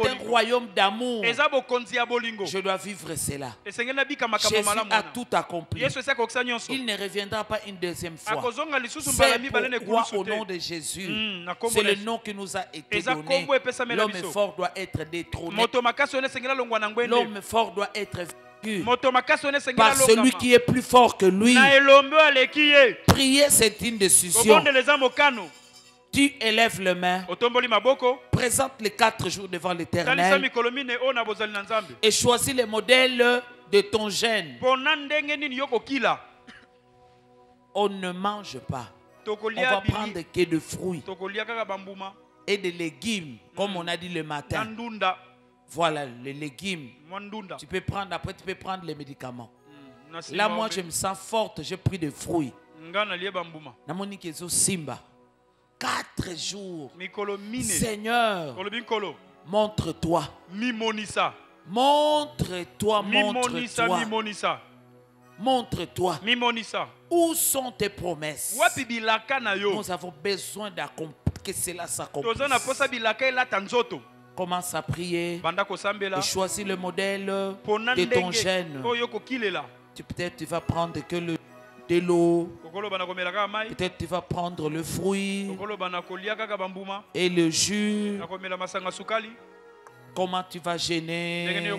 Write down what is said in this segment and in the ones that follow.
un royaume d'amour. Je dois vivre cela. Jésus a tout accompli. Il ne reviendra pas une deuxième fois. C'est pourquoi au nom de Jésus, c'est le nom qui nous a été donné. L'homme fort doit être détrôné. L'homme fort doit être par celui qui est plus fort que lui. Prier, c'est une décision. Tu élèves les mains, présente les 4 jours devant l'Éternel et choisis le modèle de ton jeûne. On ne mange pas. On va prendre que de fruits et des légumes, comme on a dit le matin. Voilà, les légumes. Tu peux prendre, après tu peux prendre les médicaments. Là, moi, je me sens forte, j'ai pris des fruits. Simba. 4 jours. Seigneur, montre-toi. Montre-toi, montre-toi. Montre-toi. Où sont tes promesses? Nous avons besoin que cela s'accomplisse. Commence à prier et choisis le modèle de ton jeûne. Peut-être tu vas prendre que de l'eau. Peut-être tu vas prendre le fruit et le jus. Comment tu vas gêner?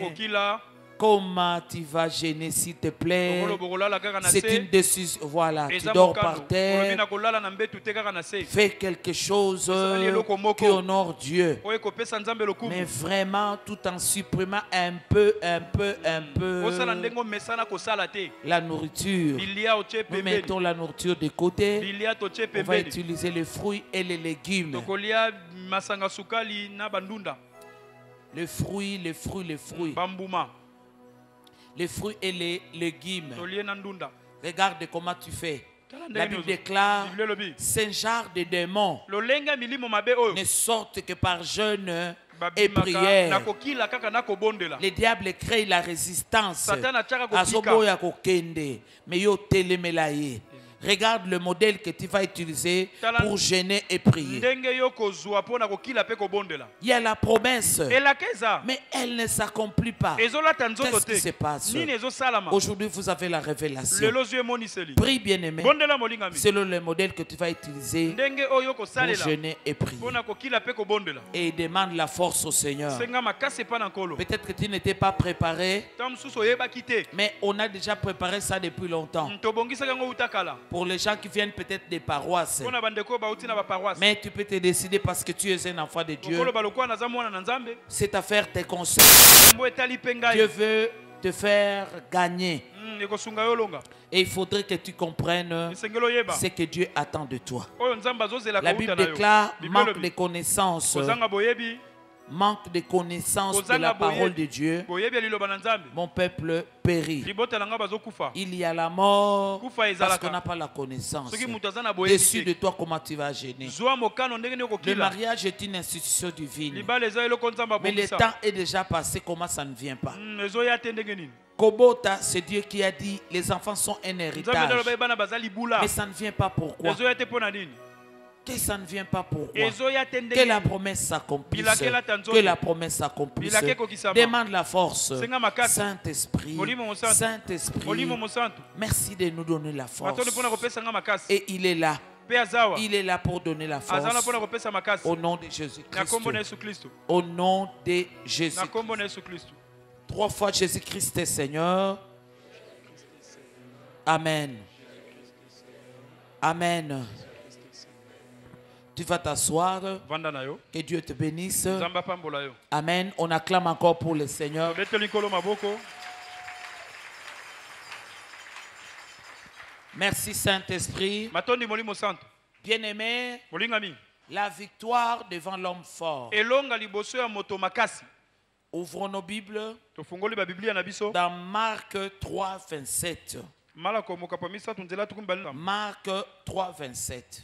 Comment tu vas gêner, s'il te plaît? C'est une décision. Voilà, tu dors par terre. Fais quelque chose qui honore Dieu. Mais vraiment, tout en supprimant un peu la nourriture. Nous mettons la nourriture de côté. On va utiliser les fruits et les légumes. Les fruits, les fruits, les fruits. Les fruits et les légumes. Regarde comment tu fais. La Bible déclare, c'est un genre de démons ne sortent que par jeûne et prière. Les diables créent la résistance. Mais yo telemelaye. Regarde le modèle que tu vas utiliser pour gêner et prier. Il y a la promesse, mais elle ne s'accomplit pas. Qu'est-ce qui se passe? Aujourd'hui, vous avez la révélation. Prie, bien-aimé, selon le modèle que tu vas utiliser pour gêner et prier. Et demande la force au Seigneur. Peut-être que tu n'étais pas préparé, mais on a déjà préparé ça depuis longtemps. Pour les gens qui viennent peut-être des paroisses. Mais tu peux te décider parce que tu es un enfant de Dieu. Cette affaire te concerne. Dieu veut te faire gagner. Et il faudrait que tu comprennes ce que Dieu attend de toi. La Bible déclare manque de connaissances. Manque de connaissance de la parole de Dieu, mon peuple périt. Il y a la mort parce qu'on n'a pas la connaissance. Dessus de toi, comment tu vas gêner? Le mariage est une institution divine. Mais le temps est déjà passé, comment ça ne vient pas? Kobota, c'est Dieu qui a dit les enfants sont un héritage. Mais ça ne vient pas pourquoi? Que ça ne vient pas pourquoi? Que la promesse s'accomplisse. Que la promesse s'accomplisse. Demande la force. Saint-Esprit, Saint-Esprit, merci de nous donner la force. Et il est là. Il est là pour donner la force. Au nom de Jésus-Christ. Au nom de Jésus-Christ. 3 fois Jésus-Christ est Seigneur. Amen. Amen. Tu vas t'asseoir. Que Dieu te bénisse. Amen. On acclame encore pour le Seigneur. Merci Saint-Esprit. Bien-aimé, la victoire devant l'homme fort. Ouvrons nos Bibles dans Marc 3, 27. Marc 3, 27.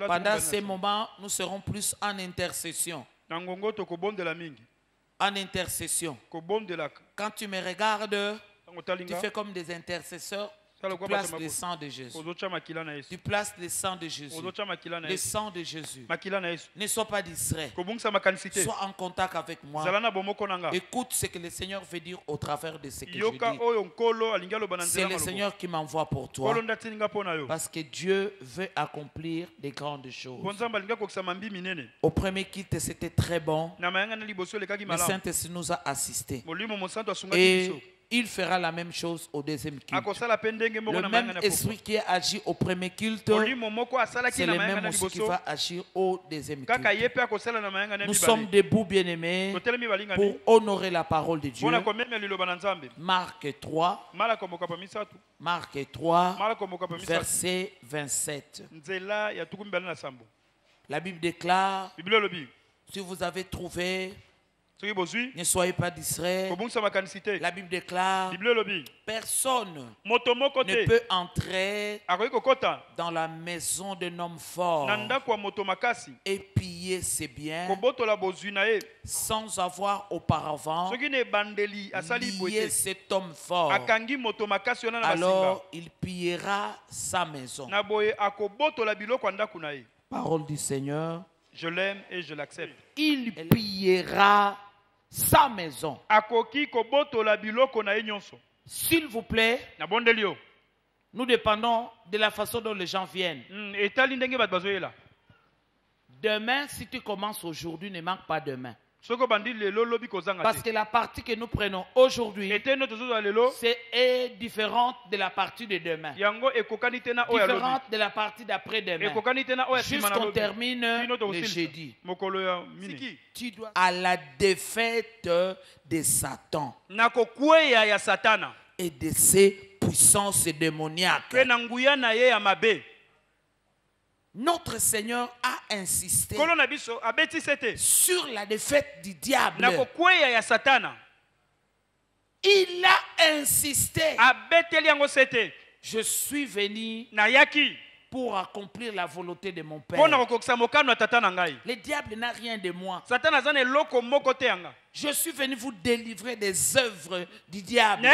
Pendant ces moments, nous serons plus en intercession. En intercession. Quand tu me regardes, tu fais comme des intercesseurs. Tu places le sang de Jésus. Tu places le sang de Jésus. Le sang de Jésus. Ne sois pas distrait. Sois en contact avec moi. Écoute ce que le Seigneur veut dire au travers de ce que je dis. C'est le Seigneur qui m'envoie pour toi. Parce que Dieu veut accomplir des grandes choses. Au premier culte, c'était très bon. Le Saint-Esprit nous a assistés. Et il fera la même chose au deuxième culte. Le même esprit qui a agi au premier culte, c'est le même esprit qui va agir au deuxième culte. Nous sommes debout, bien-aimés, pour honorer la parole de Dieu. Marc 3, verset 27. La Bible déclare, si vous avez trouvé, ne soyez pas distrait. La Bible déclare, personne ne peut entrer dans la maison d'un homme fort et piller ses biens sans avoir auparavant lié cet homme fort. Alors il pillera sa maison. Parole du Seigneur. Je l'aime et je l'accepte. Il pillera sa maison. S'il vous plaît, nous dépendons de la façon dont les gens viennent. Demain, si tu commences aujourd'hui, ne manque pas demain. Parce que la partie que nous prenons aujourd'hui, c'est différente de la partie de demain. Différente de la partie d'après-demain. Jusqu'on termine le jeudi. Tu dois à la défaite de Satan et de ses puissances démoniaques. Notre Seigneur a insisté sur la défaite du diable. Il a insisté. Je suis venu pour accomplir la volonté de mon Père. Le diable n'a rien de moi. Je suis venu vous délivrer des œuvres du diable.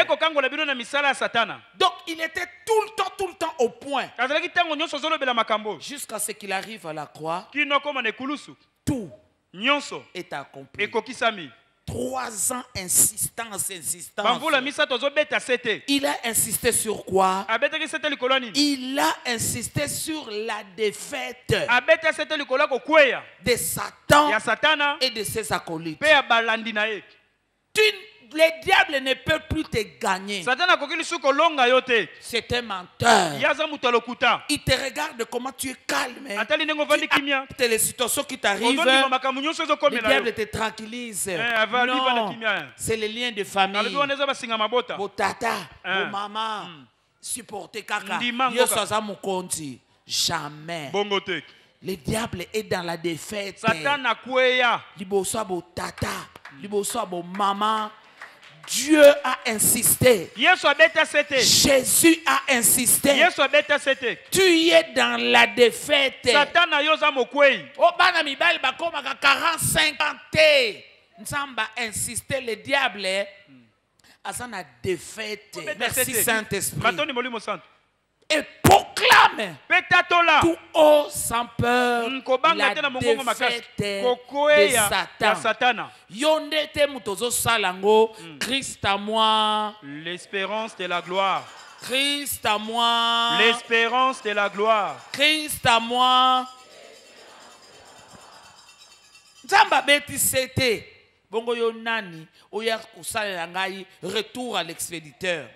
Donc il était tout le temps au point. Jusqu'à ce qu'il arrive à la croix. Tout est accompli. 3 ans insistance. Il a insisté sur quoi? Il a insisté sur la défaite de Satan et de ses acolytes. Le diable ne peut plus te gagner. C'est un menteur. Il te regarde comment tu es calme. Tu acceptes les situations qui t'arrivent. Le diable te tranquillise. Non, c'est les liens de famille. Vos tata, vos mamans, supporter kaka. Jamais. Le diable est dans la défaite. Liboso bo tata, liboso bo maman. Dieu a insisté. Jésus a insisté. Tu es dans la défaite. Oh, banami bal ba koma 45 ans. Nzamba insisté, le diable a sa défaite. Merci Saint-Esprit. Et proclame tout haut sans peur la défaite de Satan. Yondete mutozo salango, Christ à moi. L'espérance de la gloire. Christ à moi. L'espérance de la gloire. Christ à moi. Nzamba beti sete. Bongo yo nani, oya kusalela ngai, retour à l'expéditeur.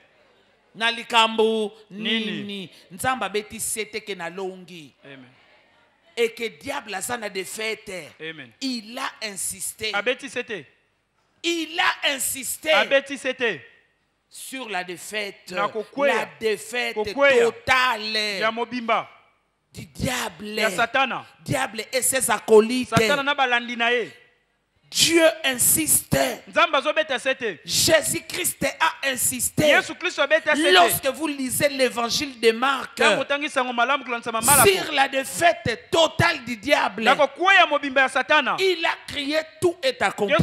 Nalikambo nini nzamba beti sete ke na longi. Amen. Et que diable a sa na défaite. Amen. Il a insisté. Abeti sete. Il a insisté. Abeti sete. Sur la défaite. La défaite totale. Ya mobimba. Du diable. Ya Satana. Diable et ses acolytes. Satana na balandi na ye. Dieu insiste. Jésus-Christ a insisté. Lorsque vous lisez l'évangile de Marc, sur la défaite totale du diable, il a crié tout est accompli.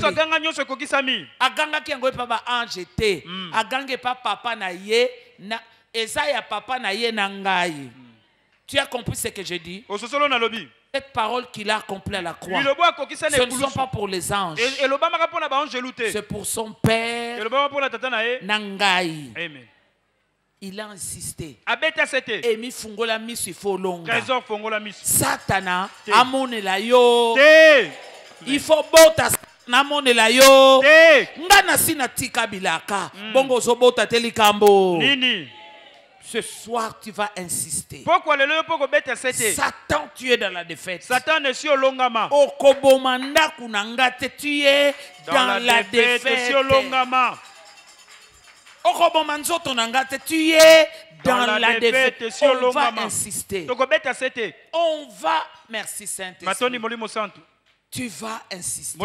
Aganga ki yango papa ange te. Aganga papa na ye Ezaya papa na ye na ngai. Tu as compris ce que je dis? Cette parole qu'il a accomplie à la croix, ce ne sont pas pour les anges. C'est pour son père Nangai. Il a insisté. Et mi fungola mi sifolonga. Satana amonela yo. Il faut bota namonela yo. Ngana sina tika bilaka. Bongo zobota telikambo. Nini. Ce soir, tu vas insister. Satan, tu es dans la défaite. Satan est sur l'ongama. Okobomanda kunangate, tu es dans la défaite. Okobomanzo tonangate, tu es dans la défaite. On va insister. On va, merci Saint-Esprit. Tu vas insister.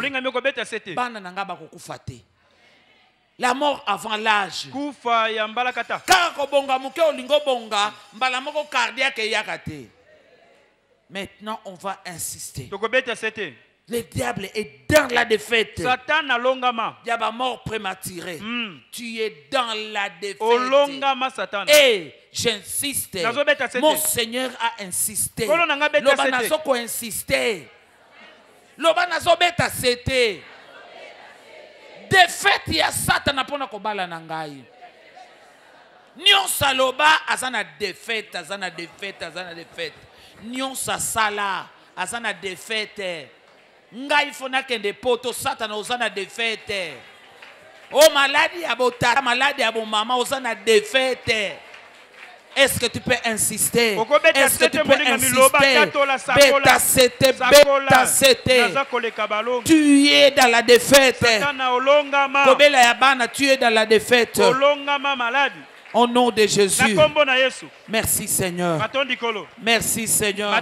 Bana nanga bakokufate. La mort avant l'âge. Maintenant, on va insister. Le diable est dans la défaite. Il y a mort prématurée. Tu es dans la défaite. Et j'insiste. Mon Seigneur a insisté. Lobanazoko insisté. Lobanazobeta c'était. Défaite ya Satan pona kobala na ngai. Nyon saloba azana défaite, azana défaite, azana défaite. Nyon sa sala azana défaite. Ngai fona kende poto Satan ozana défaite. Oh maladie ya bota, maladie ya bon maman ozana défaite. Est-ce que tu peux insister? Est-ce que tu peux insister? Beta c'était, beta c'était. Tu es dans la défaite. Kobela yabana, tu es dans la défaite. Au nom de Jésus. Merci Seigneur. Merci Seigneur.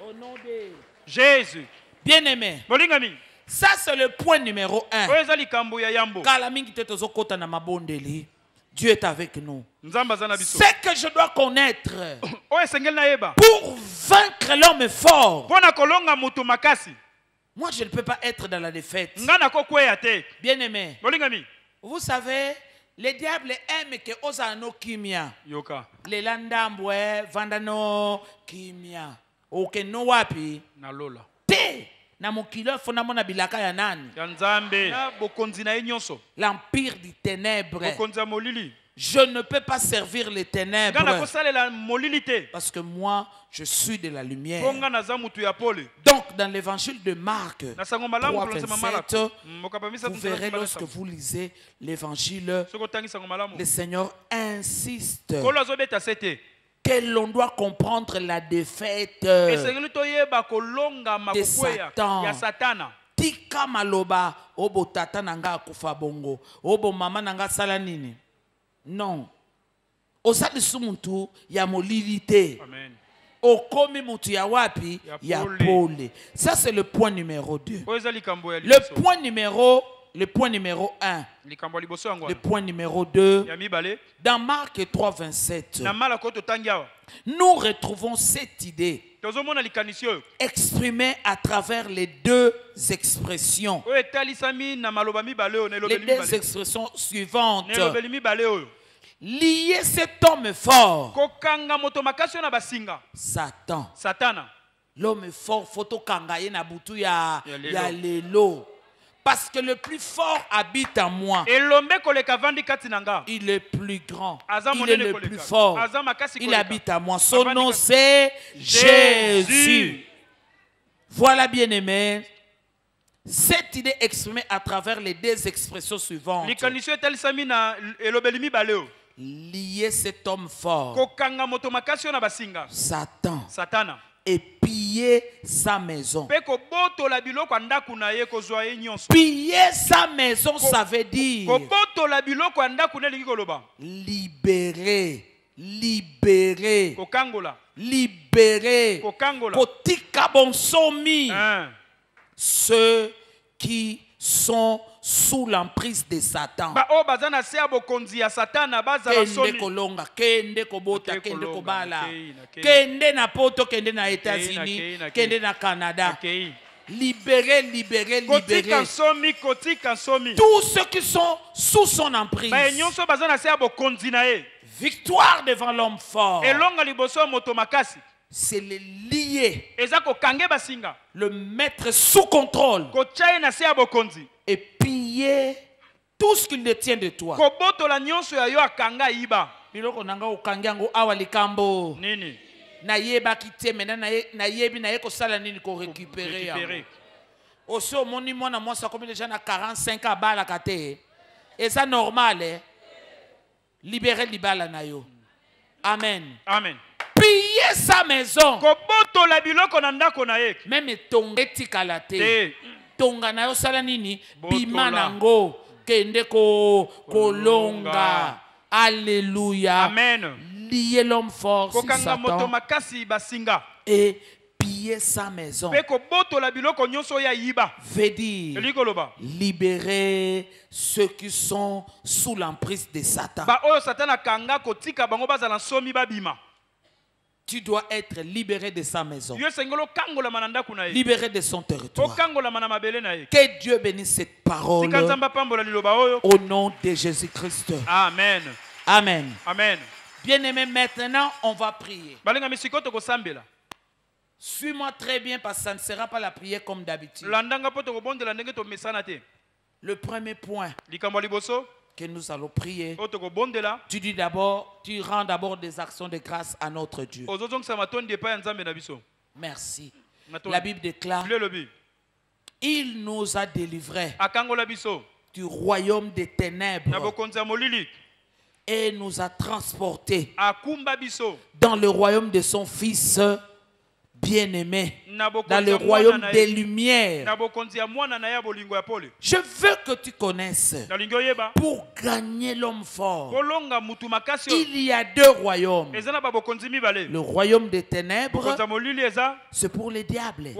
Au nom de Jésus. Bien-aimé. Ça c'est le point numéro 1. Kalamingi tetozokota na mabondeli. Dieu est avec nous. Ce que je dois connaître pour vaincre l'homme fort. Moi, je ne peux pas être dans la défaite. Bien aimé, vous savez, le diable aime que osano kimia. Les landambwe, vandano kimia. Ok, no wapi. Te. Na mokilo fona mona bilaka ya nani? L'empire des ténèbres. Je ne peux pas servir les ténèbres. Parce que moi, je suis de la lumière. Donc, dans l'évangile de Marc 3:27, vous verrez lorsque vous lisez l'évangile, le Seigneur insiste que l'on doit comprendre la défaite de Satan. Tika maloba obo tata nanga akufa bongo obo mama nanga sala nini. Non. Osali sumuntu ya molilité. Amen. Okomi mutu ya wapi ya pole. Ça c'est le point numéro 2. Le point numéro 1. Le point numéro 2. Dans Marc 3:27. Nous retrouvons cette idée exprimée à travers les deux expressions. Les deux expressions suivantes. Lier cet homme fort. Satan. L'homme fort, photo kangaye na butu ya lelo. Parce que le plus fort habite en moi. Il est plus grand. Il est le plus fort. Il habite en moi. Son nom c'est Jésus. Voilà, bien aimé. Cette idée exprimée à travers les deux expressions suivantes. Lier cet homme fort. Satan. Et piller sa maison. Piller sa maison, ça veut dire libérer. Kotika bonsomi. Ceux qui sont sous l'emprise de Satan. Kende kolonga, kende kobota, kende kobala, kende na poto, kende na États-Unis, kende na Canada. Libérer. Tous ceux qui sont sous son emprise victoire devant l'homme fort. C'est le lier. Le mettre sous contrôle. Et piller tout ce qu'il détient de toi. Na yeba kite mena na yebi na yeko sala nini ko récupérer. Aussi au moni mona moi ça comme déjà na 45 à bala kate. Et ça normal hein. Libérer libala na yo. Amen. Amen. Piller sa maison. Koboto la biloko na ndako na ye. Même tonga etikala te. Tonga na yo sala nini bima nango kende ko kolonga. Alléluia. Amen. Lier l'homme fort sur Satan et piller sa maison. Veut dire libérer ceux qui sont sous l'emprise de Satan. Tu dois être libéré de sa maison, libéré de son territoire. Que Dieu bénisse cette parole au nom de Jésus-Christ. Amen. Amen. Amen. Bien-aimé, maintenant, on va prier. Suis-moi très bien parce que ça ne sera pas la prière comme d'habitude. Le premier point que nous allons prier, tu dis d'abord, tu rends d'abord des actions de grâce à notre Dieu. Merci. La Bible déclare, il nous a délivrés du royaume des ténèbres et nous a transportés dans le royaume de son Fils bien-aimé, dans le royaume des lumières. Je veux que tu connaisses, pour gagner l'homme fort, il y a deux royaumes. Le royaume des ténèbres, c'est pour les diables.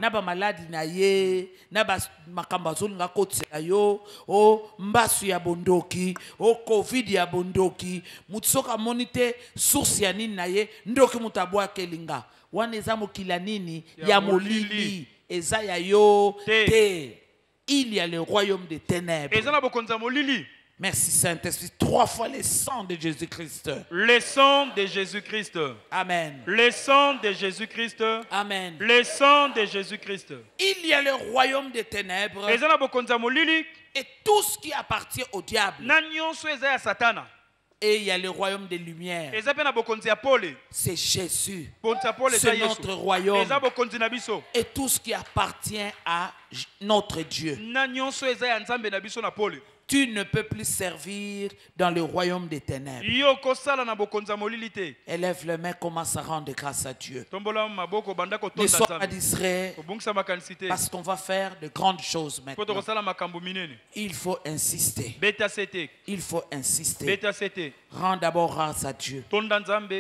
Naba maladi na ye, naba makambazul nga kotsela yo, o mbasu ya bondoki, o covid ya bondoki, mutsoka monite source ya nini na ye, ndoki mutabwa kelinga. Waneza mokila nini ya molili eza ya yo te. Il y a le royaume des ténèbres. Merci Saint-Esprit. 3 fois le sang de Jésus-Christ. Le sang de Jésus-Christ. Amen. Le sang de Jésus-Christ. Amen. Le sang de Jésus-Christ. Il y a le royaume des ténèbres et tout ce qui appartient au diable. Et il y a le royaume des lumières. C'est Jésus. C'est notre royaume. Et tout ce qui appartient à notre Dieu. Tu ne peux plus servir dans le royaume des ténèbres. Élève les mains, commence à rendre grâce à Dieu. Ne sois pas distrait, parce qu'on va faire de grandes choses maintenant. Il faut insister. Il faut insister. Rends d'abord grâce à Dieu.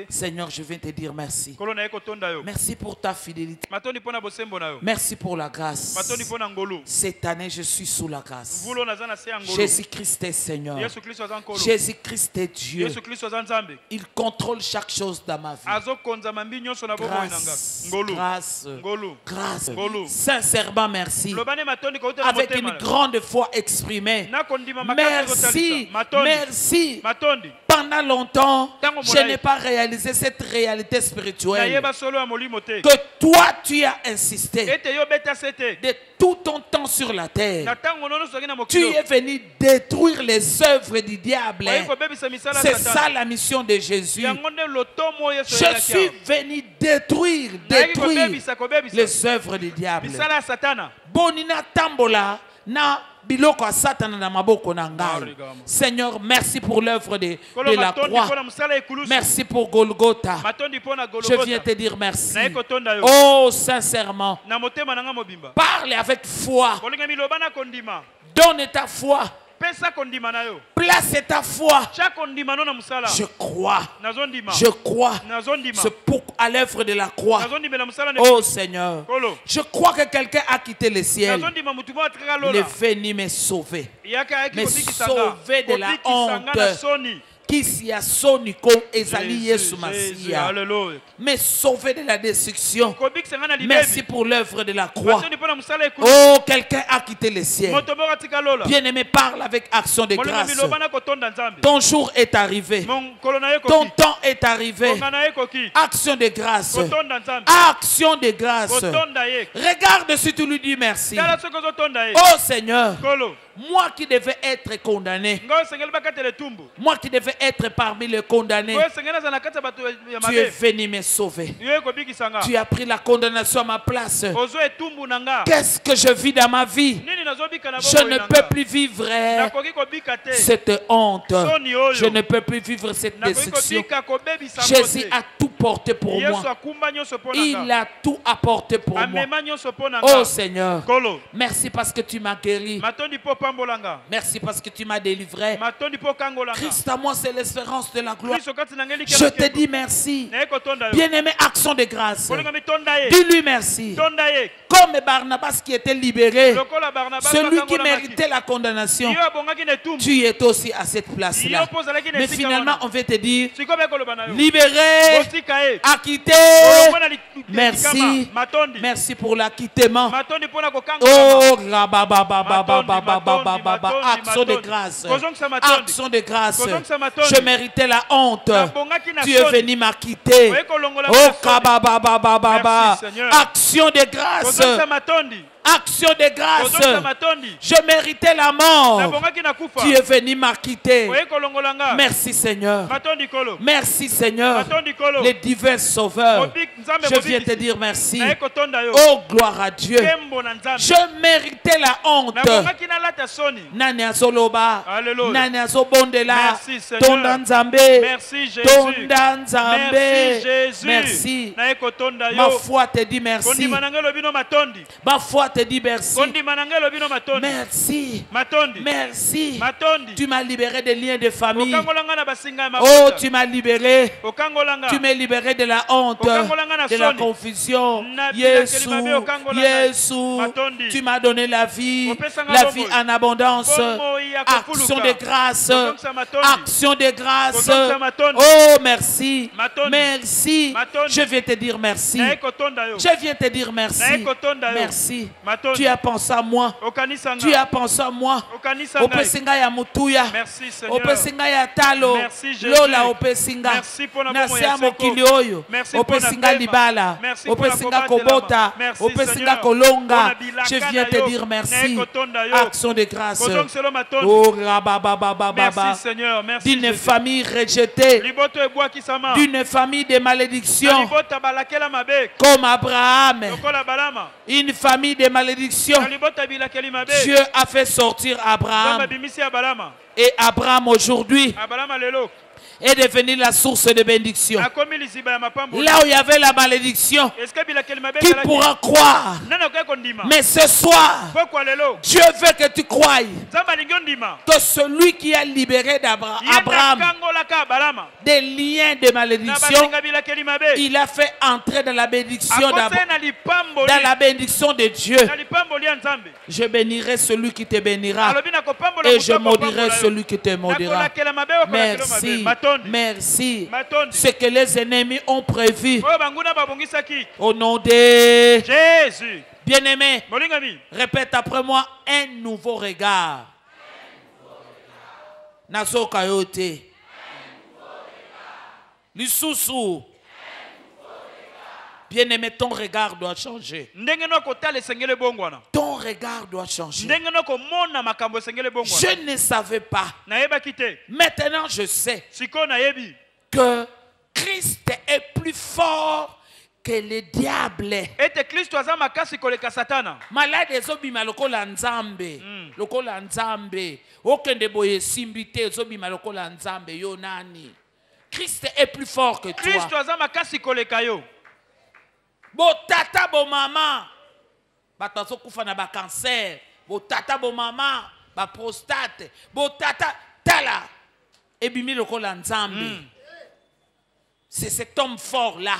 Seigneur, je viens te dire merci. Merci pour ta fidélité. Merci pour la grâce. Cette année, je suis sous la grâce. Jésus-Christ est Seigneur. Jésus-Christ est Dieu. Il contrôle chaque chose dans ma vie. Grâce. Grâce. Sincèrement, merci. Avec une grande foi exprimée. Merci. Merci. Pendant longtemps, je n'ai pas réalisé cette réalité spirituelle. Que toi, tu as insisté de tout ton temps sur la terre. Tu es venu détruire les œuvres du diable. C'est ça la mission de Jésus. Je suis venu détruire les œuvres du diable. Bonina tambola na biloko a Satan na maboko na ngai. Seigneur, merci pour l'œuvre de la croix. Merci pour Golgotha. Je viens te dire merci. Oh, sincèrement, parle avec foi. Donne ta foi. Place ta foi. Je crois. Je crois. C'est pour à l'œuvre de la croix. Oh Seigneur, je crois que quelqu'un a quitté le ciel. Il est venu me sauver. Me sauver de la honte. Kisi ya soniko ezali Yesu Masia. Mais sauvé de la destruction. Merci pour l'œuvre de la croix. Oh, quelqu'un a quitté le ciel. Bien-aimé, parle avec action de grâce. Ton jour est arrivé. Ton temps est arrivé. Action de grâce. Action de grâce. Regarde si tu lui dis merci. Oh Seigneur, moi qui devais être condamné, moi qui devais être parmi les condamnés, tu es venu me sauver. Tu as pris la condamnation à ma place. Qu'est-ce que je vis dans ma vie? Je ne peux plus vivre cette honte. Je ne peux plus vivre cette destruction. Jésus a tout porté pour moi. Il a tout apporté pour moi. Oh Seigneur, merci parce que tu m'as guéri. Merci parce que tu m'as délivré. Christ à moi, c'est l'espérance de la gloire. Je te dis merci. Bien-aimé, action de grâce. Dis-lui merci. Comme Barnabas qui était libéré, celui qui méritait la condamnation, tu es aussi à cette place-là. Mais finalement, on veut te dire, libéré, acquitté. Merci. Merci pour l'acquittement. Oh, action de grâce. Action de grâce. Je méritais la honte. Tu es venu m'acquitter. Oh, action de grâce. Action de grâce. Je méritais la mort. Tu es venu m'acquitter. Merci Seigneur. Merci Seigneur. Les divers sauveurs. Je viens te dire merci. Oh, gloire à Dieu. Je méritais la honte. Nani azoloba. Nani azobondela. Tonda Nzambe. Merci Jésus. Tonda Nzambe. Merci. Ma foi te dit merci. Ma foi te dit merci. Merci. Merci. Tu m'as libéré des liens de famille. Oh, tu m'as libéré. Tu m'as libéré de la honte, de la confusion. Jésus, Jésus, tu m'as donné la vie en abondance. Action de grâce. Action de grâce. Oh, merci. Merci. Je viens te dire merci. Je viens te dire merci. Merci. Tu as pensé à moi. Tu as pensé à moi. Opesinga ya mutuya. Opesinga ya talo. Lola opesinga. Nasia mokili oyo. Opesinga libala. Opesinga kobota. Opesinga kolonga. Je viens te dire merci. Action de grâce. Oh rabababababa. D'une famille rejetée. D'une famille de malédiction. Comme Abraham. Une famille de malédiction. Dieu a fait sortir Abraham. Et Abraham aujourd'hui est devenu la source de bénédiction. Là où il y avait la malédiction, qui pourra croire? Mais ce soir, Dieu veut que tu croies que celui qui a libéré Abraham des liens de malédiction, il a fait entrer dans la bénédiction d'Abraham, dans la bénédiction de Dieu. Je bénirai celui qui te bénira et je maudirai celui qui te maudira. Merci. Merci. Ce que les ennemis ont prévu. Au nom de Jésus. Bien-aimé, répète après moi, un nouveau regard. Naso kayote. Lisusu. Bien-aimé, ton regard doit changer. Ton regard doit changer. Je ne savais pas. Maintenant, je sais que Christ est plus fort que le diable. Malade ezobima lokola nzambe. Lokola nzambe. Okende boye simbite ezobima lokola nzambe yo nani. Christ est plus fort que toi. Bo tata bo mama batazo kufa na ba cancer, bo tata bo mama ba prostate, bo tata tala ebimi lokola nzambe. C'est cet homme fort là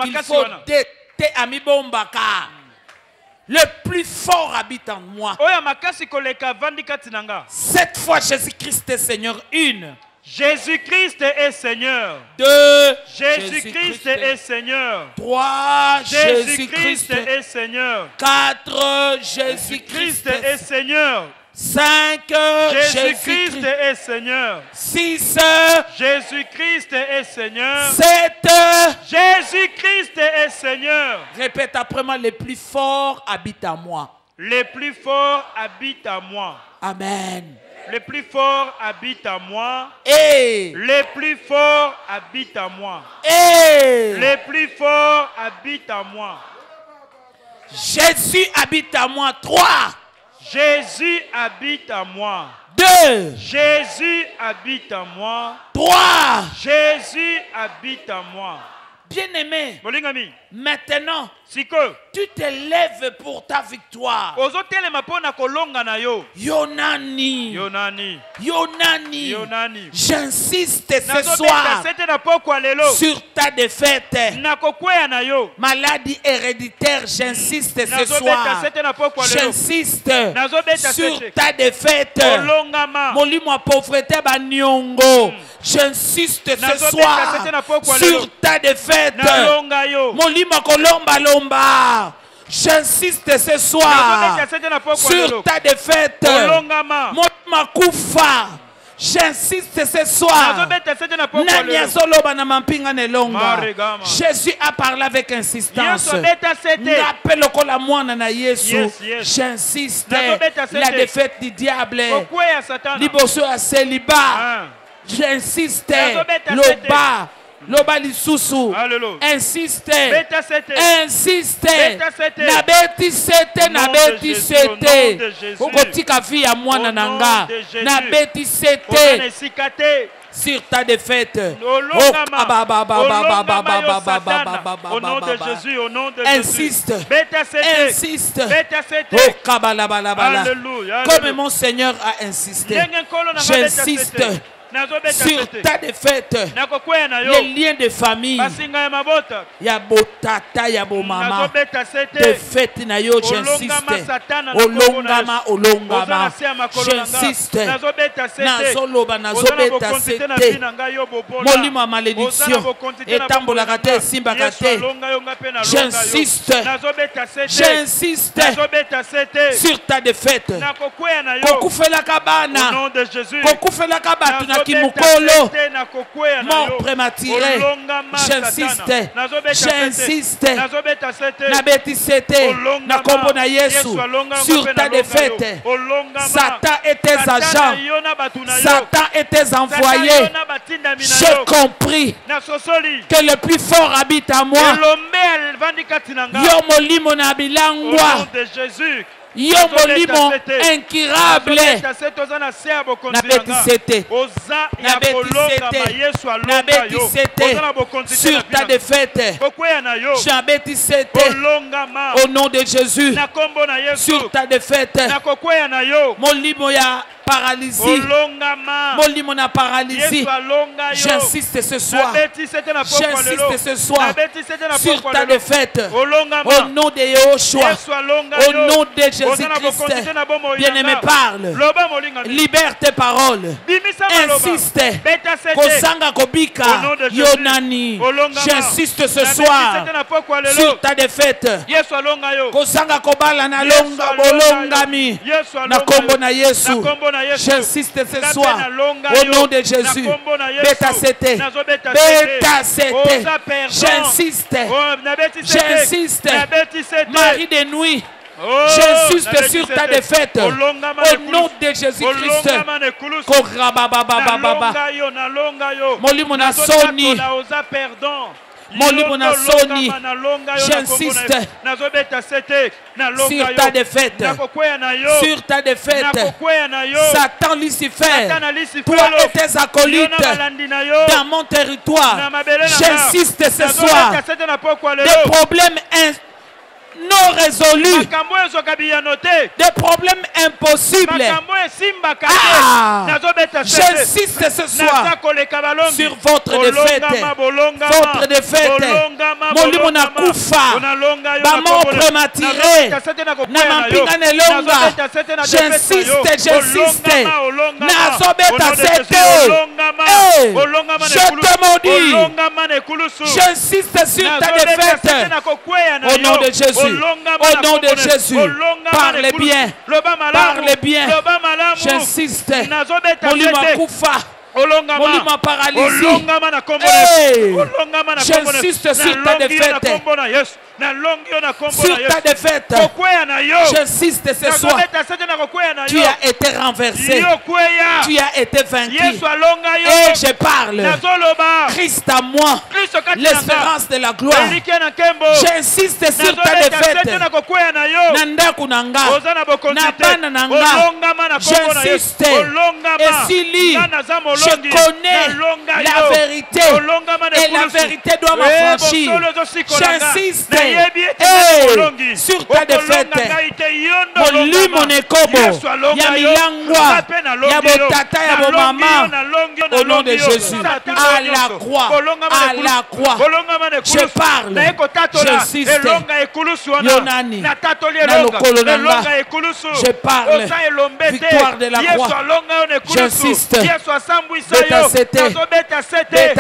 qu'il faut te ami bombaka. Le plus fort habite en moi. Cette fois Jésus-Christ est Seigneur une. Jésus-Christ est Seigneur. 2. Jésus-Christ est Seigneur. 3. Jésus-Christ est Seigneur. 4. Jésus-Christ est Seigneur. 5. Jésus-Christ est Seigneur. 6. Jésus-Christ est Seigneur. 7. Jésus-Christ est Seigneur. Répète après moi, les plus forts habitent à moi. Les plus forts habitent à moi. Amen. Les plus forts habitent à moi. Et les plus forts habitent à moi. Et les plus forts habitent à moi. Jésus habite à moi. 3. Jésus habite à moi. 2. Jésus habite à moi. 3. Jésus habite à moi. Bien-aimé, maintenant, tu te lèves pour ta victoire. Yonani. J'insiste ce soir sur ta défaite. Maladie héréditaire, j'insiste ce soir. J'insiste sur ta défaite. Molimo pauvreté banyongo. J'insiste ce soir sur ta défaite. Molimo kolomba lomba. J'insiste ce soir sur ta défaite. Molimo kufa. J'insiste ce soir. Jésus a parlé avec insistance. J'insiste. La défaite du diable. Liboso à célibat. J'insiste. Loba. Loba lisusu. Insiste. Insiste. Nabeti sete. Nabeti sete. Okotika vi ya mwana nanga. Nabeti sete. Sur ta défaite. Au nom de Jésus, au nom de Jésus. Insiste. Insiste. Comme mon Seigneur a insisté. J'insiste. Sur ta défaite, les liens de famille, Yabotata, Yabomama, défaite na yo, j'insiste. Olongama, Olongama, j'insiste. Nazoloba, Nazobeta, c'était Molima malédiction. Etambolakate, Simbakate. J'insiste. J'insiste sur ta défaite. Kokufela kabana. Au nom de Jésus. Kokufela kabana. Mukolo, mort prématuré. J'insiste. J'insiste. Nabeti sete. Nakombo na Yesu. Sur ta défaite. Satan et tes agents. Satan et tes envoyés. J'ai compris que le plus fort habite à moi. Yo molimo na bilangwa. Yo molimo incurable. Nabeti sete. Nabeti sete. Sur ta défaite. Nabeti sete. Au nom de Jésus. Sur ta défaite. Molimo ya paralysie. Molimo na paralysie. J'insiste ce soir. J'insiste ce soir sur ta défaite. Au nom de Yahushua. Au nom de Jésus-Christ. Bien-aimé, parle. Libère tes paroles. Insiste. Kozanga kobika. Yonani. J'insiste ce soir sur ta défaite. Kozanga kobala na longa bolongami. Na kombo na Yesu. J'insiste ce soir au nom de Jésus. Beta sete. Beta sete. J'insiste. J'insiste. Marie de nuit. J'insiste sur ta défaite. Au nom de Jésus-Christ. Korabababababa. Molimo na soni. Molimo na soni. J'insiste sur ta défaite. Sur ta défaite. Satan Lucifer, toi et tes acolytes dans mon territoire. J'insiste ce soir. Des problèmes non résolus, des problèmes impossibles. J'insiste ce soir sur votre défaite. Votre défaite. Molimo na kufa. Bamon prématuré. Namampinga nelonga. J'insiste, j'insiste. Nazobeta sete. Hey, je te maudis. J'insiste sur ta défaite. Au nom de Jésus. Au nom de Jésus. Parlez bien. Parlez bien. J'insiste. Molima Koufa. Molima paralysé. Hey, j'insiste sur ta défaite. Sur ta défaite, j'insiste ce soir. Tu as été renversé. Tu as été vaincu. Et je parle. Christ à moi, l'espérance de la gloire. J'insiste sur ta défaite. Nandaku nanga, nabana nanga. J'insiste. Et si lui, je connais la vérité. Et la vérité doit m'affranchir. J'insiste. Hey, sur ta défaite, Molimo Nekobo, Yamilangwa, Yabotata, Yabomama, au nom de Jésus, à la croix, je parle, j'insiste, Yonani, Nalokolonanga, je parle, victoire de la croix, j'insiste, Beta-Sete,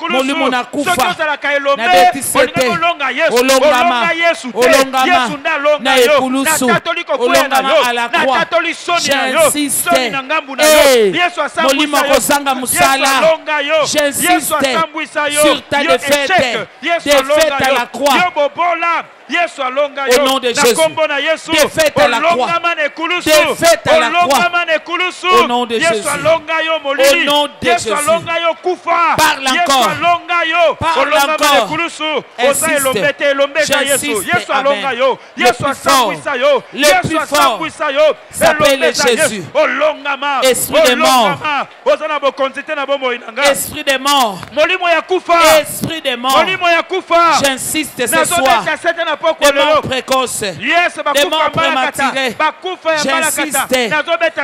Molimo Nakufa, Nabetisete, Olongama, na Ekulusu, Olongama à la croix, j'insiste, Molimo Kosanga Musala, j'insiste sur ta défaite, défaite à la croix. Au nom de Jésus, défaite à la croix, défaite à la croix, au nom de Jésus, au nom de Jésus, parle encore, parle encore, insiste, j'insiste, amen, le plus fort s'appelle Jésus, esprit des morts, esprit des morts, esprit des morts, j'insiste ce soir, des morts précoces, des morts prématurés, j'insiste,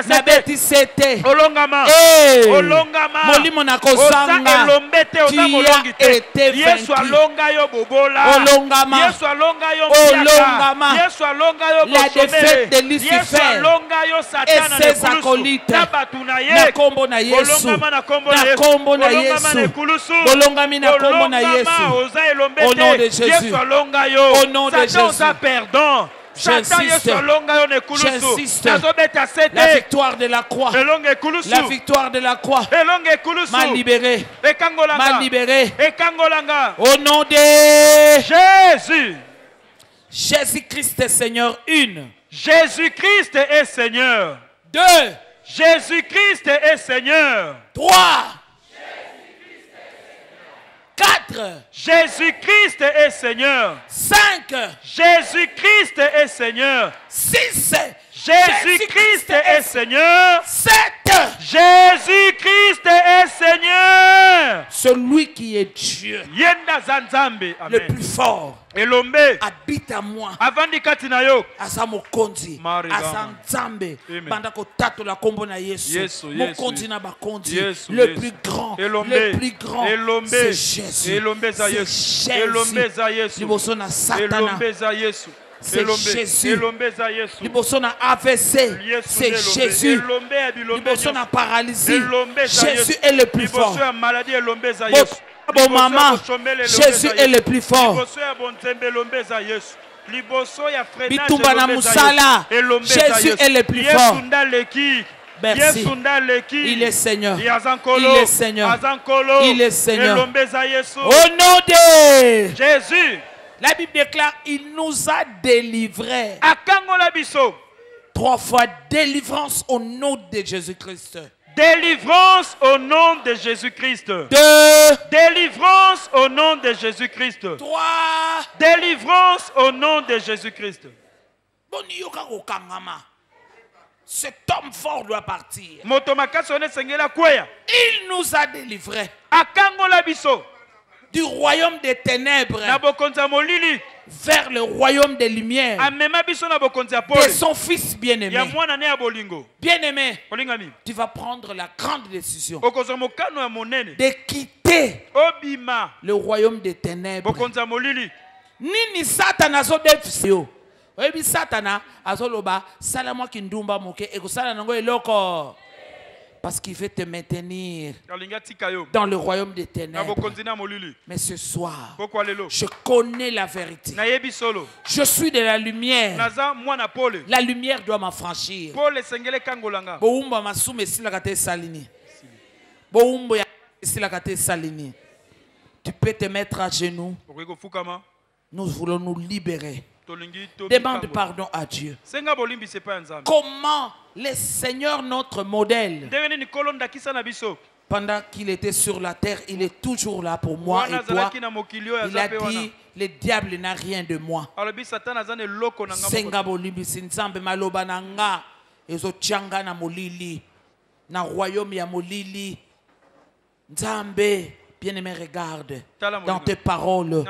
Nabetisete, Molimo Nakosanga, tu as été vaincu, Olongama, la défaite de Lucifer et ses acolytes, Nakombo na Yesu, Nakombo na Yesu, Olongami Nakombo na Yesu, au nom de Jésus, au nom de Jésus, j'insiste, la victoire de la croix, la victoire de la croix m'a libéré, au nom de Jésus. Jésus-Christ est Seigneur, une. Jésus-Christ est Seigneur. Deux. Jésus-Christ est Seigneur. Trois. Quatre. Jésus-Christ est Seigneur. 5. Jésus-Christ est Seigneur. 6. Jésus-Christ est Seigneur. 7. Jésus-Christ est Seigneur. Celui qui est Dieu, le plus fort, habite à moi. Asa mokonzi, asa nzambe, banda kotato la kombo na Yesu. Mokonzi na bakonzi, le plus grand, c'est Jésus. C'est Jésus. Liboso na Satana. C'est Jésus. Liboso na AVC. C'est Jésus. Liboso na paralysie. Jésus est le plus fort. Bon maman, Jésus est le plus fort. Bitumba na musala, Jésus est le plus fort. Merci. Il est Seigneur. Il est Seigneur. Il est Seigneur. Au nom de Jésus, la Bible déclare, il nous a délivrés. 3 fois délivrance au nom de Jésus-Christ. Délivrance au nom de Jésus-Christ. 2. Délivrance au nom de Jésus-Christ. 3. Délivrance au nom de Jésus-Christ. Cet homme fort doit partir. Il nous a délivrés du royaume des ténèbres vers le royaume des lumières de son fils bien-aimé. Bien-aimé, tu vas prendre la grande décision de quitter le royaume des ténèbres. Nini Satana zo defisio. Oyebi Satana azoloba sala mwa kindumba moke ekosala nango eloko. Parce qu'il veut te maintenir dans le royaume des ténèbres. Mais ce soir, je connais la vérité. Je suis de la lumière. La lumière doit m'affranchir. Tu peux te mettre à genoux. Nous voulons nous libérer. Demande pardon à Dieu. Comment le Seigneur, notre modèle, pendant qu'il était sur la terre, il est toujours là pour moi et toi. Il a dit, le diable n'a rien de moi. Senga bolimbi sinzambe maloba nanga ezo changa na molili na royaume ya molili. Nzambe, bien-aimé, regarde dans tes paroles,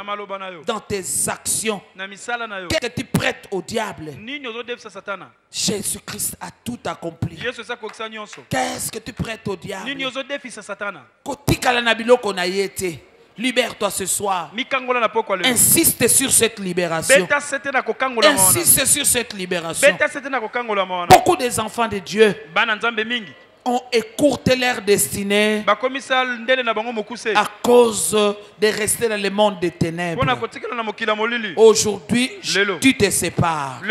dans tes actions. Qu'est-ce que tu prêtes au diable? Jésus-Christ a tout accompli. Qu'est-ce que tu prêtes au diable? Libère-toi ce soir. Insiste sur cette libération. Insiste sur cette libération. Beaucoup des enfants de Dieu ont écourté leur destinée à cause de rester dans le monde des ténèbres. Aujourd'hui, tu te sépares.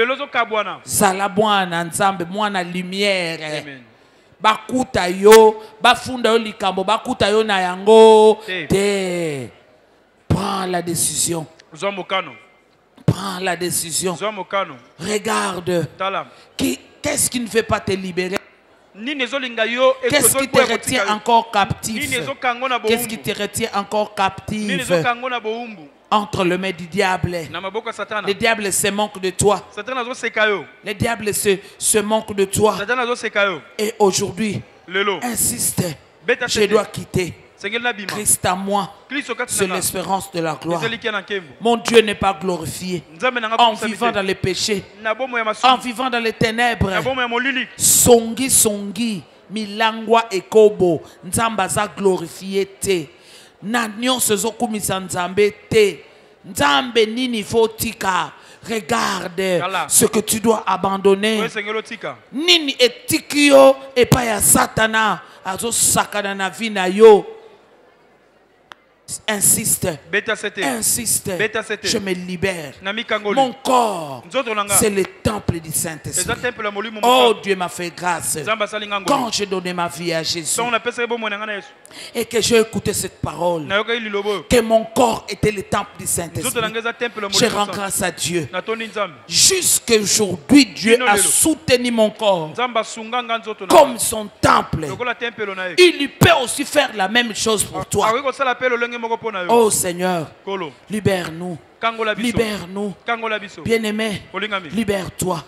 Zalabwana nzambe mwana lumière. Bakuta yo, bafunda yo likambo, bakuta yo na yango. Te. Prends la décision. Prends la décision. Regarde. Qu'est-ce qui ne fait pas te libérer? Qu'est-ce qui te retient encore captif? Qu'est-ce qui te retient encore captif entre les mains du diable? Le diable se moque de toi. Le diable se moque de toi. Et aujourd'hui, insiste. Je dois quitter. Christ à moi, c'est l'espérance de la gloire. Mon Dieu n'est pas glorifié en vivant dans les péchés, en vivant dans les ténèbres. Songi songi milangwa ekobo nzamba za glorifié te na nyonso zokumisa nzambe te nzambe nini fotika. Regarde ce que tu dois abandonner. Nini etikio epa ya satana azo sakana na vie na yo. Insiste, insiste, je me libère. Mon corps, c'est le temple du Saint-Esprit. Oh, Dieu m'a fait grâce. Quand j'ai donné ma vie à Jésus et que j'ai écouté cette parole, que mon corps était le temple du Saint-Esprit, je rends grâce à Dieu. Jusqu'aujourd'hui, Dieu a soutenu mon corps comme son temple. Il peut aussi faire la même chose pour toi. Oh Seigneur, libère-nous. Libère-nous. Bien-aimé, libère-toi.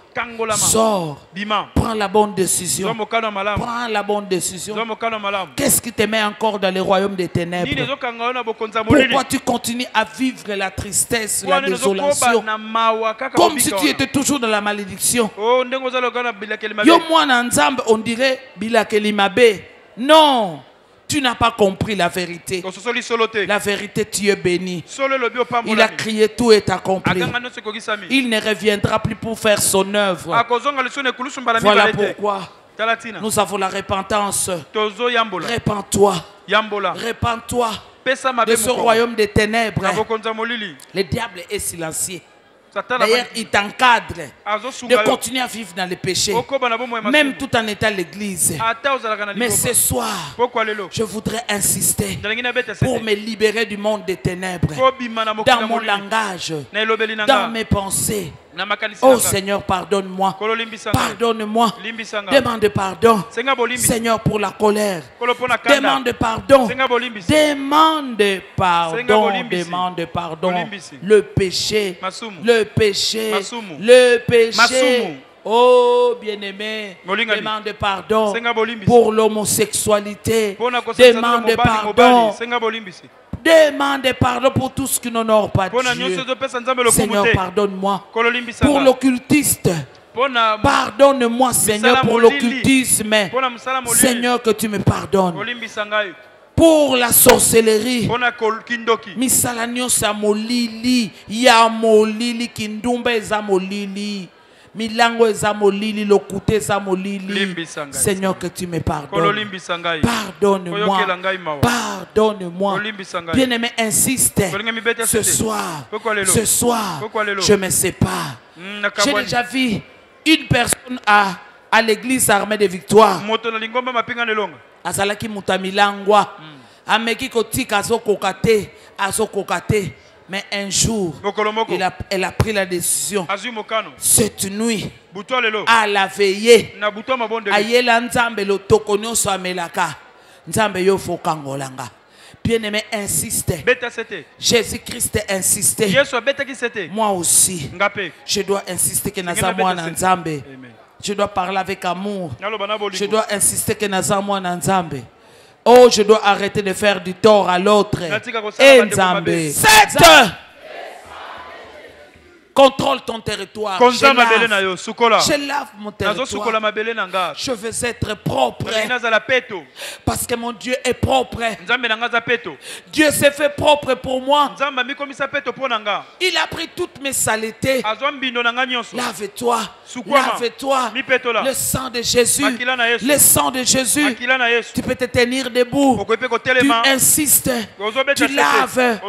Sors. Prends la bonne décision. Prends la bonne décision. Qu'est-ce qui te met encore dans le royaume des ténèbres? Pourquoi tu continues à vivre la tristesse, la désolation, comme si tu étais toujours dans la malédiction? Yo mwana nzambe, on dirait bilakelimabe. Non. Tu n'as pas compris la vérité. La vérité, tu es béni. Il a crié, tout est accompli. Il ne reviendra plus pour faire son œuvre. Voilà pourquoi nous avons la repentance. Répands-toi. Répands-toi de ce royaume des ténèbres. Le diable est silencieux. D'ailleurs, il t'encadre de continuer à vivre dans les péchés, même tout en étant l'église. Mais ce soir, je voudrais insister pour me libérer du monde des ténèbres, dans mon langage, dans mes pensées. Oh Seigneur, pardonne-moi. Pardonne-moi. Demande pardon, Seigneur, pour la colère. Demande pardon. Demande pardon. Demande pardon. Le péché. Le péché. Le péché. Oh bien-aimé, demande pardon pour l'homosexualité. Demande pardon. Demande pardon pour tout ce qui n'honore pas Dieu. Seigneur, pardonne-moi. Pour l'occultiste, pardonne-moi, Seigneur, pour l'occultisme. Seigneur, que tu me pardonnes. Pour la sorcellerie, misalanyo sa molili, ya molili kindumbe za molili. Milango ezamolili, lokute ezamolili. Seigneur, que tu me pardonnes. Pardonne-moi. Pardonne-moi. Bien-aimé, insiste. Ce soir, je me sépare. J'ai déjà vu une personne à l'église armée de victoire. Azalaki mutamilangwa. Ameki kotika azokokate, azokokate. Mais un jour, elle a pris la décision. Cette nuit, à la veillée, ayela nzambe lo tokonyo so amelaka. Nzambe yo fokangolanga. Bien-aimé, insiste. Jésus-Christ insiste. Moi aussi, je dois insister que naza mwana nzambe. Je dois parler avec amour. Je dois insister que naza mwana nzambe. Oh, je dois arrêter de faire du tort à l'autre. Et Nzambe. 7. Contrôle ton territoire. Je lave mon territoire. Je veux être propre. Parce que mon Dieu est propre. Dieu s'est fait propre pour moi. Il a pris toutes mes saletés. Lave-toi. Lave-toi. Le sang de Jésus. Le sang de Jésus. Tu peux te tenir debout. Tu insistes. Tu laves.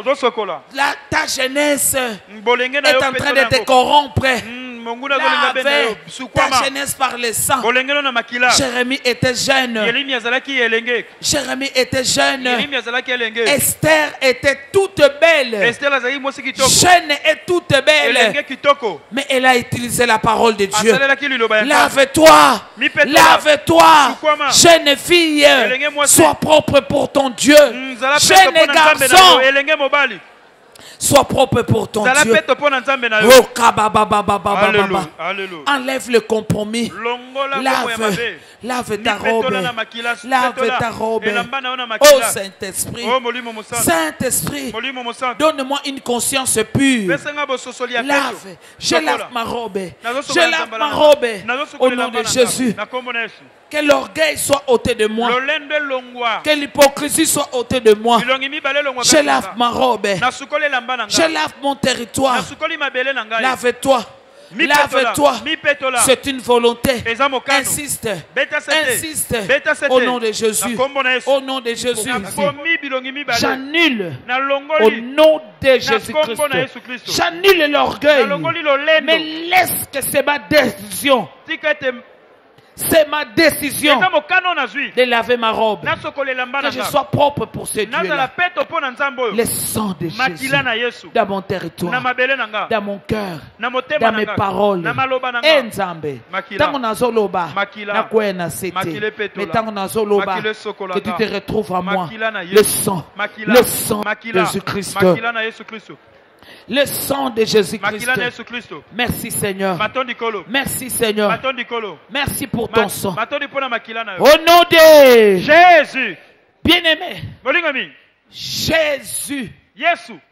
Ta jeunesse est en train de te corrompre. Lave ta jeunesse par le sang. Jérémie était jeune. Jérémie était jeune. Esther était toute belle. Jeune et toute belle. Mais elle a utilisé la parole de Dieu. Lave-toi. Lave-toi. Jeune fille. Sois propre pour ton Dieu. Jeune garçon. Sois propre pour ton Dieu. Oh, enlève le compromis. Lave ta robe. Lave ta robe. Oh Saint-Esprit. Saint-Esprit. Donne-moi une conscience pure. Lave. Je lave ma robe. Je lave ma robe. Au nom de Jésus. Que l'orgueil soit ôté de moi. Que l'hypocrisie soit ôtée de moi. Je lave ma robe. Je lave mon territoire. Lave-toi. Lave-toi. C'est une volonté. Insiste. Insiste. Au nom de Jésus. Au nom de Jésus. J'annule. Au nom de Jésus-Christ. J'annule l'orgueil. Mais laisse que c'est ma décision. C'est ma décision de laver ma robe. Que je sois propre pour ce Dieu-là. Le sang de Jésus dans mon territoire, dans mon cœur, dans mes paroles. Et Nzambe, tant qu'on a zoloba, na kwena sete. Mais tant qu'on a zoloba, que tu te retrouves à moi. Le sang de Jésus-Christ. Le sang de Jésus-Christ. Merci Seigneur. Merci Seigneur. Merci pour ton sang. Au nom de Jésus. Bien-aimé. Jésus.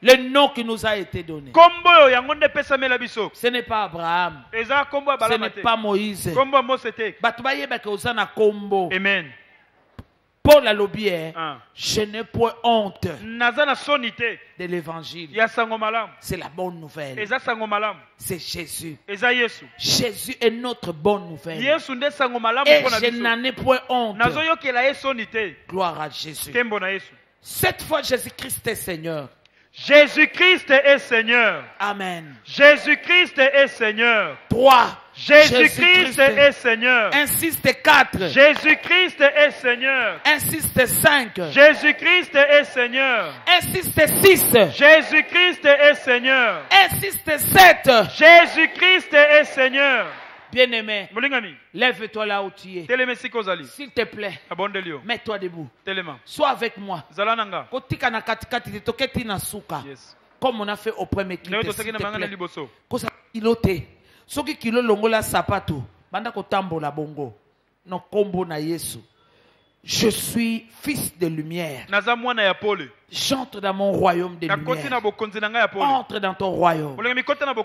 Le nom qui nous a été donné. Ce n'est pas Abraham. Ce n'est pas Moïse. Amen. Paul a l'objet. Je n'ai point honte de l'évangile. C'est la bonne nouvelle. C'est Jésus. Jésus est notre bonne nouvelle. Et je n'en ai point honte. Gloire à Jésus. Cette fois, Jésus-Christ est Seigneur. Jésus-Christ est Seigneur. Amen. Jésus-Christ est Seigneur. 3. Jésus-Christ est Seigneur. Insiste 4. Jésus-Christ est Seigneur. Insiste 5. Jésus-Christ est Seigneur. Insiste 6. Jésus-Christ est Seigneur. Insiste 7. Jésus-Christ est Seigneur. Bien-aimé, lève-toi là où tu es. S'il te plaît, mets-toi debout. Sois avec moi. Comme on a fait au premier clip. Soki kilo longola sapato, banda kotambola bongo. No kombo na Yesu. Je suis fils de lumière. J'entre dans mon royaume de lumière. Entre dans ton royaume.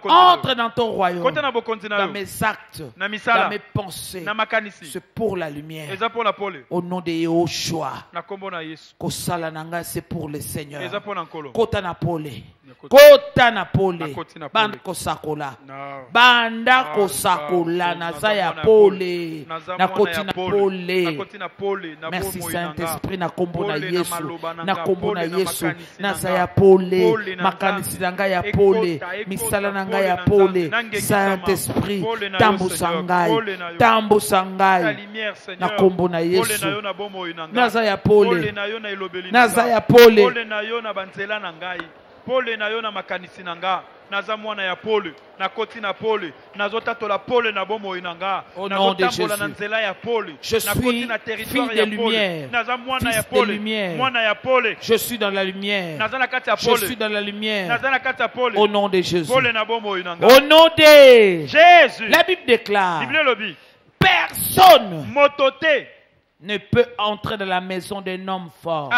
Entre dans ton royaume. Dans mes actes, dans mes pensées. C'est pour la lumière. Au nom de Yahushua. Kosala nanga, c'est pour le Seigneur. Kota na pole. kota na pole banda kosakola banda kosakola naza ya pole nakoti na pole merci Saint-Esprit na kombo na Yesu na kombo na Yesu naza ya pole makanisi na ngai ya pole misala na ngai ya pole Saint-Esprit tambusa ngai na kombo na Yesu naza ya pole naza ya pole pole na yo na makanisi na nga naza mwana ya pole na koti na pole nazotatola pole na bomoi na nga nazotambola na nzela ya pole na koti na territoire ya pole naza mwana ya pole mwana ya pole je suis dans la lumière naza na kati ya pole je suis dans la lumière naza na kati ya pole au nom de Jésus pole na bomoi na nga au nom de Jésus la Bible déclare Bible lobi personne motote ne peut entrer dans la maison d'un homme fort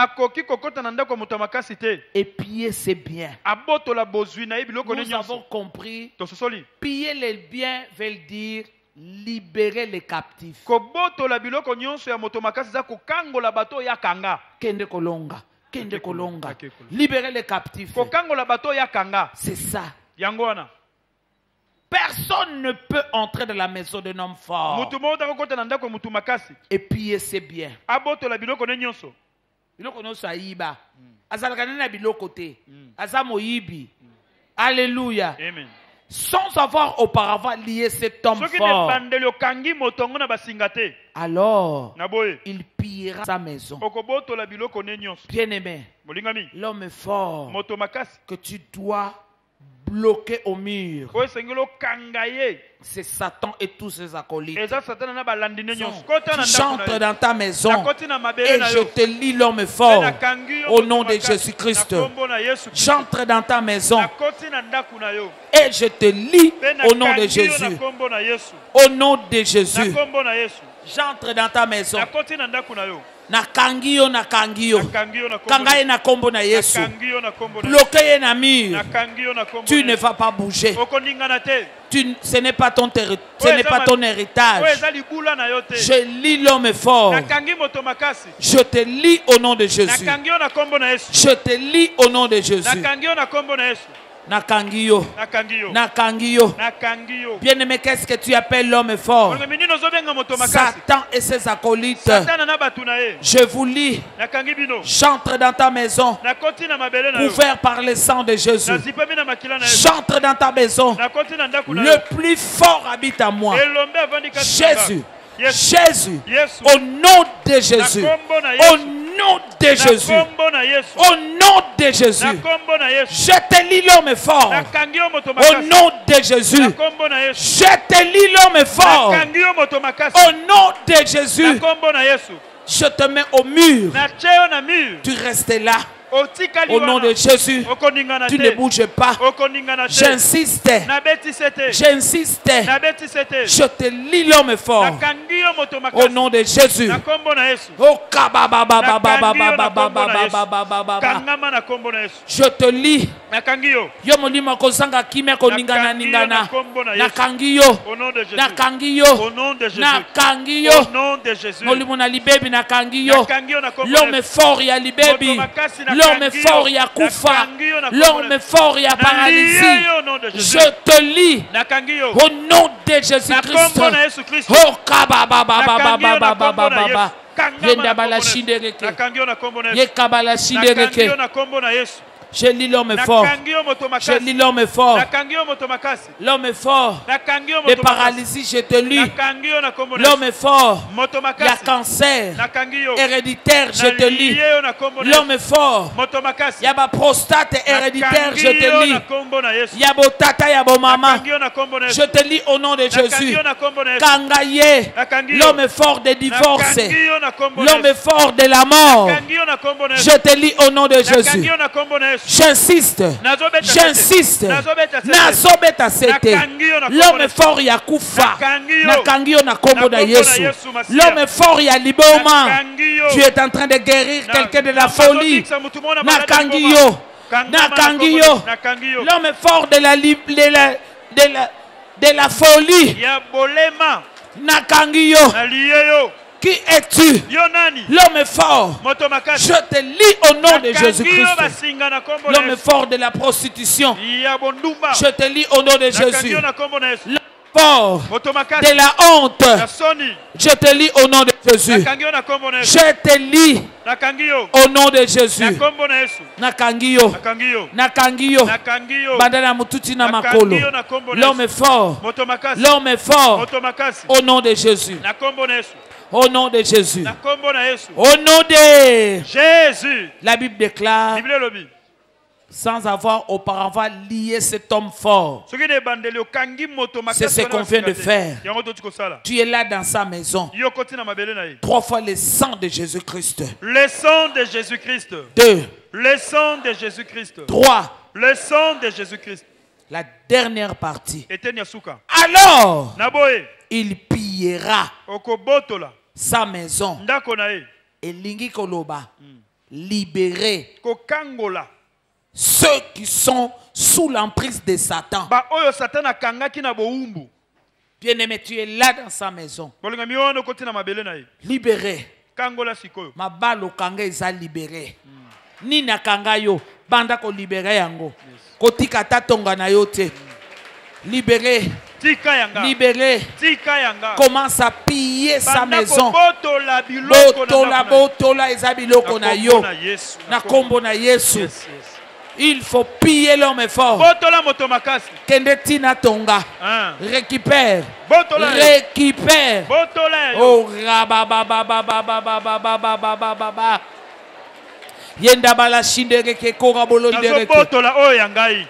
et piller ses biens. Nous avons compris, piller les biens veut dire libérer les captifs. Kende kolonga. Libérer les captifs. C'est ça. Personne ne peut entrer dans la maison d'un homme fort et piller ses biens. Alléluia. Sans avoir auparavant lié cet homme fort, alors il pillera sa maison. Bien-aimé, l'homme fort que tu dois bloqué au mur, c'est Satan et tous ses acolytes. J'entre dans ta maison et je te lis l'homme fort au nom de Jésus-Christ. J'entre dans ta maison et je te lis au nom de Jésus. Au nom de Jésus. J'entre dans ta maison. Nakangiyo kangaye na kombo na Yesu bloqué na mur. Tu ne vas pas bouger. Ce n'est pas ton ce n'est pas ton héritage. Je lis l'homme fort. Je te lis au nom de Jésus. Je te lis au nom de Jésus. Nakangiyo. Bien-aimé, qu'est-ce que tu appelles l'homme fort? Satan et ses acolytes. Je vous lis. J'entre dans ta maison. Couvert par le sang de Jésus. J'entre dans ta maison. Le plus fort habite à moi. Jésus. Jésus. Au nom de Jésus. Au nom de Jésus. Au nom de Jésus. Je te lis l'homme fort. Au nom de Jésus. Je te lis l'homme fort. Au nom de Jésus. Je te mets au mur. Tu restes là. Au nom de Jésus, tu ne bouges pas. J'insiste. J'insiste. Je te lis l'homme fort. Au nom de Jésus. Je te lis. Yo molimo kozanga kimia koningana ningana. Nakangiyo. Nakangiyo. Nakangiyo. Molimo na libebi nakangiyo. L'homme fort ya libebi. L'homme fort ya kufa. L'homme fort ya paralysie. Je te lis. Au nom de Jésus-Christ. Oh kabababababababababa. Yenda bala shindereke. Yekabala shindereke. Je lis l'homme fort. Je lis l'homme fort. L'homme fort. Les paralysies, je te lis. L'homme fort. Il y a cancer. Héréditaire, je te lis. L'homme fort. Il y a ma prostate héréditaire, je te lis. Il y a mon tata, il y a mon maman. Je te lis au nom de Jésus. Kangaye. L'homme fort des divorces. L'homme fort de la mort. Je te lis au nom de Jésus. J'insiste, j'insiste. Nazobeta sete. L'homme fort ya kufa. Nakangio na kombo na Yesu. L'homme fort ya liboma. Tu es en train de guérir quelqu'un de la folie. Nakangio. Nakangio. L'homme fort de la folie. Nakangio. Qui es-tu? L'homme est fort. Je te lis au nom de Jésus-Christ. L'homme est fort de la prostitution. Je te lis au nom de Jésus. L'homme fort de la honte. Je te lis au nom de Jésus. Je te lis au nom de Jésus. Nakangiyo. Nakangiyo. Bandana mututi na makolo. L'homme est fort. L'homme est fort. Au nom de Jésus. Au nom de Jésus. Au nom de Jésus. La Bible déclare, sans avoir auparavant lié cet homme fort. C'est ce qu'on vient de faire. Tu es là dans sa maison. 3 fois le sang de Jésus-Christ. Le sang de Jésus-Christ. 2. Le sang de Jésus-Christ. 3. Le sang de Jésus-Christ. La dernière partie. Alors, il pillera sa maison. Et lingi koloba. Libérer ceux qui sont sous l'emprise de Satan. Bien-aimé, tu es là dans sa maison. Libéré. Mabalo kanga isa libéré. Nina kanga yo. Banda ko libéré yango. Kotika tatonga na yo te. Libéré. Libéré. Commence à piller sa maison. Botola ezabiloko na yo. Na kombo na Yesu. Il faut piller l'homme fort. Kende tina tonga. Récupère. Récupère. Oh rabababababababababababababa. Yenda bala shindere ke kora bolo ndere.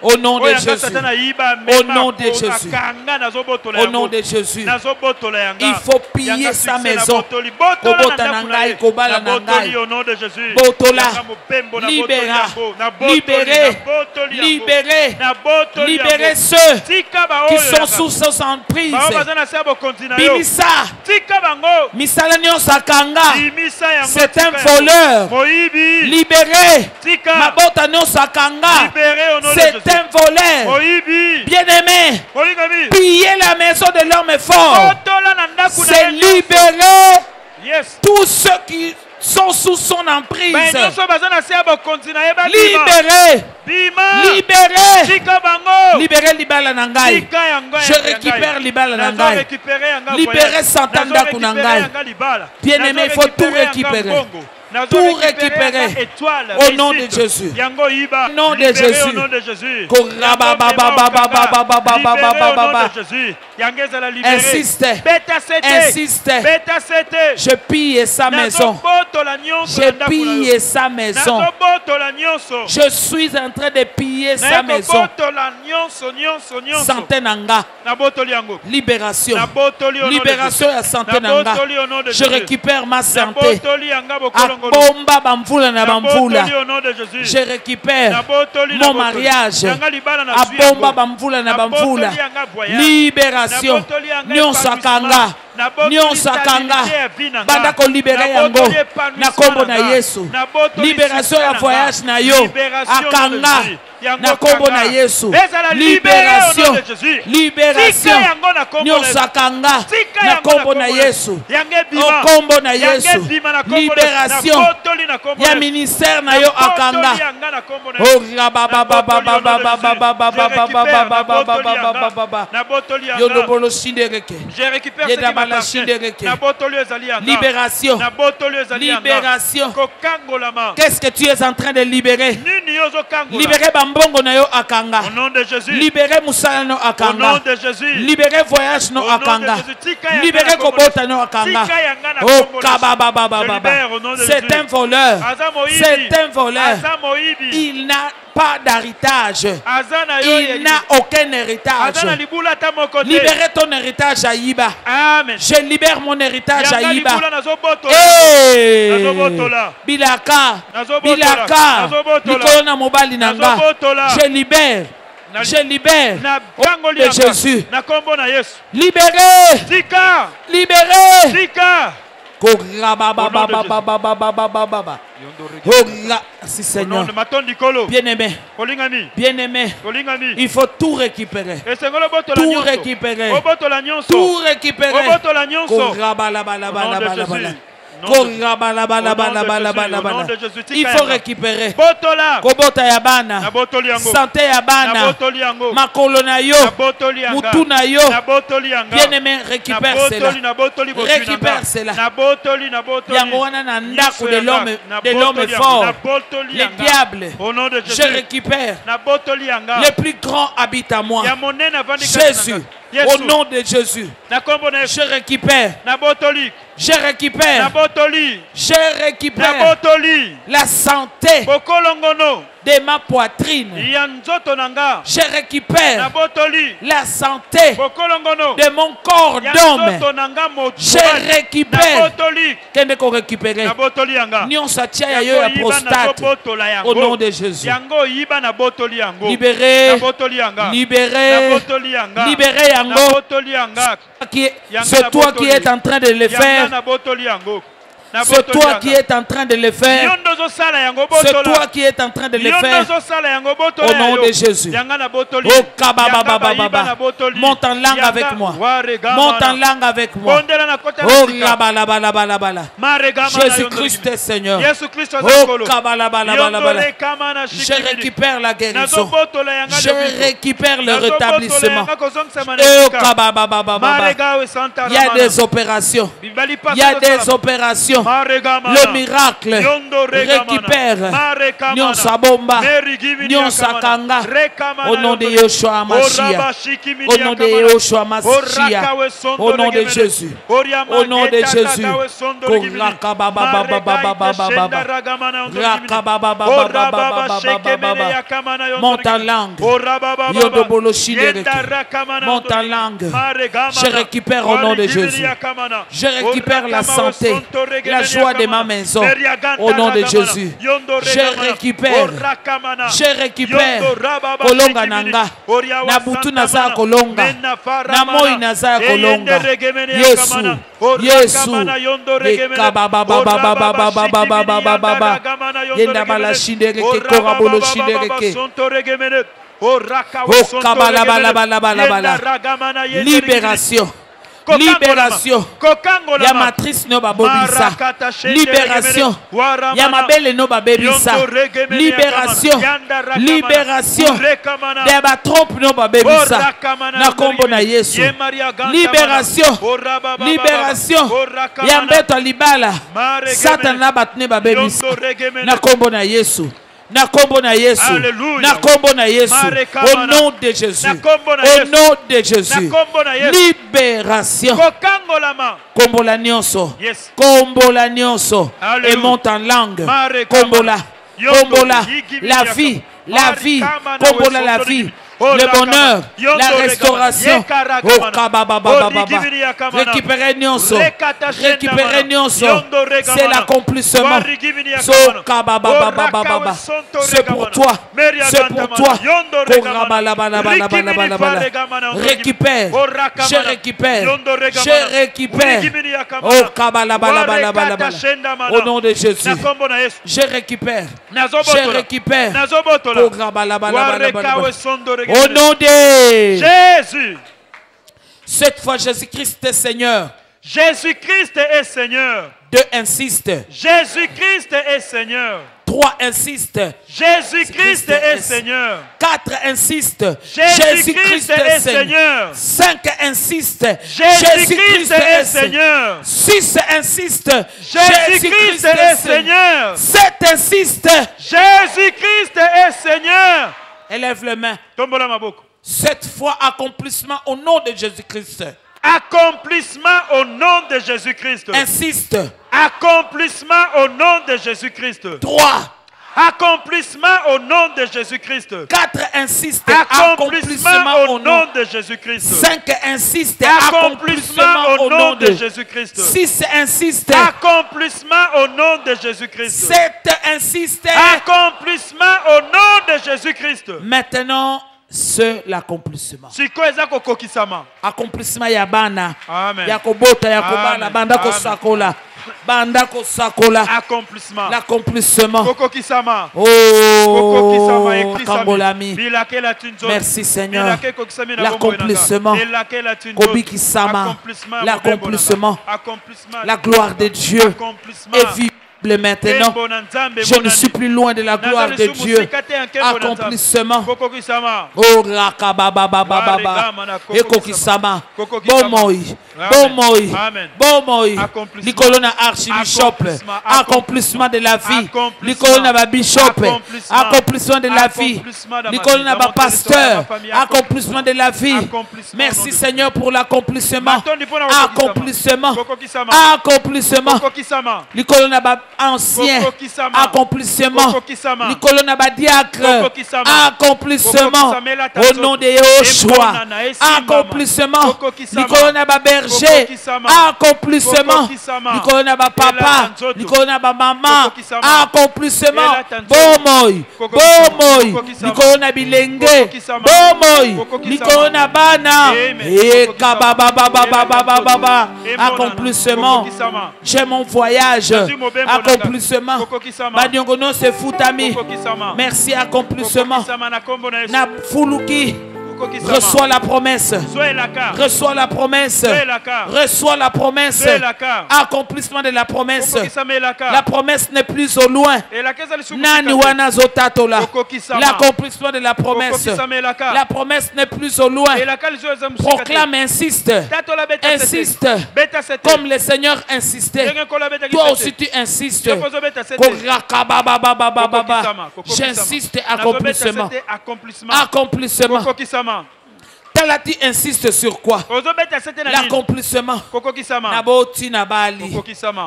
Au nom de Jésus. Au nom de Jésus. Au nom de Jésus. Il faut piller sa maison. Kobota nangai, kobala nangai. Botola. Libéra. Libérez. Libérez. Libérez ceux qui sont sous son emprise. Bimisa. Misala nyosa kanga. C'est un voleur. Libérez. Mabota no sakanga. C'est un voleur. Bien-aimé, piller la maison de l'homme fort. C'est libérer tous ceux qui sont sous son emprise. Libérez. Libérez. Libérez libala nangai. Je récupère libala nangai. Libérez Santanda kunangai. Bien-aimé, il faut tout récupérer. Tout récupérer au nom de Jésus. Au nom de Jésus. Insiste. Insiste. Je pille sa maison. Je pille sa maison. Je suis en train de piller sa maison. Santé nanga. Libération. Libération à santé nanga. Je récupère ma santé. Bomba bamvula na bamvula. Je récupère mon mariage. A bomba bamvula na bamvula. Libération. Nyon sakanga. Nyon sakanga. Banda ko libérer yango. Na kombo na Yesu. Libération ya voyage na yo. Akanga. Na kombo na Yesu. Libération. Libération. Nyon sakanga. Na kombo na Yesu. O kombo na Yesu. Libération. Ya ministère na yo akanga. Oh yo no bolo shindereke. Je récupère ce qui m'appartient. Libération. Libération. Qu'est-ce que tu es en train de libérer? Libérer bambongo na yo akanga. Au nom de Jésus. Libérer musala no akanga. Au nom de Jésus. Libérer voyage no akanga. Libérer kobota no akanga. Oh kabababababa. C'est un voleur. C'est un voleur. Il n'a pas d'héritage. Il n'a aucun héritage. Libérez ton héritage à Iba. Je libère mon héritage à Iba. Bilaka. Bilaka. Nikolona mobali nanga. Je libère. Je libère au nom de Jésus. Libérez. Libérez. Merci Seigneur. Bien-aimé. Bien-aimé. Il faut tout récupérer. Tout récupérer. Tout récupérer. Il faut récupérer. Kobota Yabana. Santé Yabana. Makolo na yo. Mutu na yo. Bien-aimé, récupère cela. Récupère cela. Yango wana na ndako de l'homme fort. Les diables. Je récupère. Le plus grand habite à moi. Jésus. Au nom de Jésus. Je récupère. Je récupère. Je récupère la santé de ma poitrine. Je récupère la santé de mon corps d'homme. Je récupère. Qu'est-ce qu'on récupère? Nion satia ya yo ya prostate. Au nom de Jésus. Libéré. Libéré. Libéré yango. C'est toi qui es en train de le faire. C'est toi qui es en train de le faire. C'est toi qui es en train de le faire. Au nom de Jésus. Oh kabababababa. Monte en langue avec moi. Monte en langue avec moi. Oh kabalabalabala. Jésus-Christ est Seigneur. Oh kabalabalabala. Je récupère la guérison. Je récupère le rétablissement. Oh kabababababa. Il y a des opérations. Il y a des opérations. Le miracle récupère Nyon Sabomba, Nyon Sakanga, au nom de Yeshua Mashiach, au nom de Yeshua Mashiach, au nom de Jésus, au nom de Jésus. Monte en langue, monte en langue. Je récupère au nom de Jésus. Je récupère la santé, la joie de ma maison au nom de Jésus. Je récupère. Je récupère. Kolonga nanga. Nabutu naza kolonga. Namoi naza kolonga. Yesu. Yesu. Kabababababababababababa. Yenda bala shindeke korabolo shindeke. Oh kabalabalabala. Libération. Libération. Ya matrice no babobisa. Libération. Ya mabele no babebisa. Libération. Libération. Ya batrompe no babebisa. Na kombo na Yesu. Libération. Libération. Ya mbeto libala. Satan na batne babebisa. Na kombo na Yesu. Nakombo na Yesu. Nakombo na Yesu. Au nom de Jésus. Au nom de Jésus. Libération. Kombola nyonso. Kombola nyonso. Et monte en langue. Kombola. Kombola. La vie. La vie. Kombola la vie. Le bonheur, la restauration. Oh kabababababa. Récupérer nyonso. Récupérer nyonso. C'est l'accomplissement. So kabababababa. C'est pour toi. C'est pour toi. Récupère. Je récupère. Je récupère. Oh kabababababa. Au nom de Jésus. Je récupère. Je récupère. Oh kabababababa. Au nom de Jésus. Cette fois, Jésus-Christ est Seigneur. Jésus-Christ est Seigneur. 2 insiste. Jésus-Christ est Seigneur. 3 insiste. Jésus-Christ est Seigneur. 4 insiste. Jésus-Christ est Seigneur. 5 insiste. Jésus-Christ est Seigneur. 6 insiste. Jésus-Christ est Seigneur. 7 insiste. Jésus-Christ est Seigneur. Élève les mains. Cette fois, accomplissement au nom de Jésus-Christ. Accomplissement au nom de Jésus-Christ. Insiste. Accomplissement au nom de Jésus-Christ. 3. Accomplissement au nom de Jésus-Christ. 4 insiste. Accomplissement au nom de Jésus-Christ. 5 insiste. Accomplissement au nom de Jésus-Christ. 6 insiste. Accomplissement au nom de Jésus-Christ. 7 insiste. Accomplissement au nom de Jésus-Christ. Maintenant, c'est l'accomplissement. Accomplissement yabana. Amen. Yakobota yakobana banda kosakola. Accomplissement. L'accomplissement. Oh, Kambolami. Merci Seigneur. L'accomplissement. L'accomplissement. La gloire de Dieu est visible maintenant. Je ne suis plus loin de la gloire de Dieu. Accomplissement. Oh, Rakabababababa. Ekokisama. Bomoi. Bomoi. Bomoi. Nicolona archibishop. Accomplissement de la vie. Nicolona bishop. Accomplissement de la vie. Nicolona pasteur. Accomplissement de la vie. Merci Seigneur pour l'accomplissement. Accomplissement. Accomplissement. Nicolona ancien. Accomplissement. Nicolona diacre. Accomplissement. Au nom de Yoshua. Accomplissement. Nicolona berger. Accomplissement. Nicolona papa. Nicolona maman. Accomplissement. Bomoy. Bomoy. Nicolona bilenge. Bomoy. Nicolona bana. Accomplissement. J'ai mon voyage. Accomplissement. Badiongono se foutami. Merci accomplissement. Na fuluki. Reçois la promesse. Reçois la promesse. Reçois la promesse. Accomplissement de la promesse. La promesse n'est plus au loin. L'accomplissement de la promesse. La promesse n'est plus au loin. Proclame, insiste. Insiste. Comme le Seigneur insistait. Toi aussi tu insistes. J'insiste. Accomplissement. Accomplissement. Talati insiste sur quoi? L'accomplissement. Naboti nabali.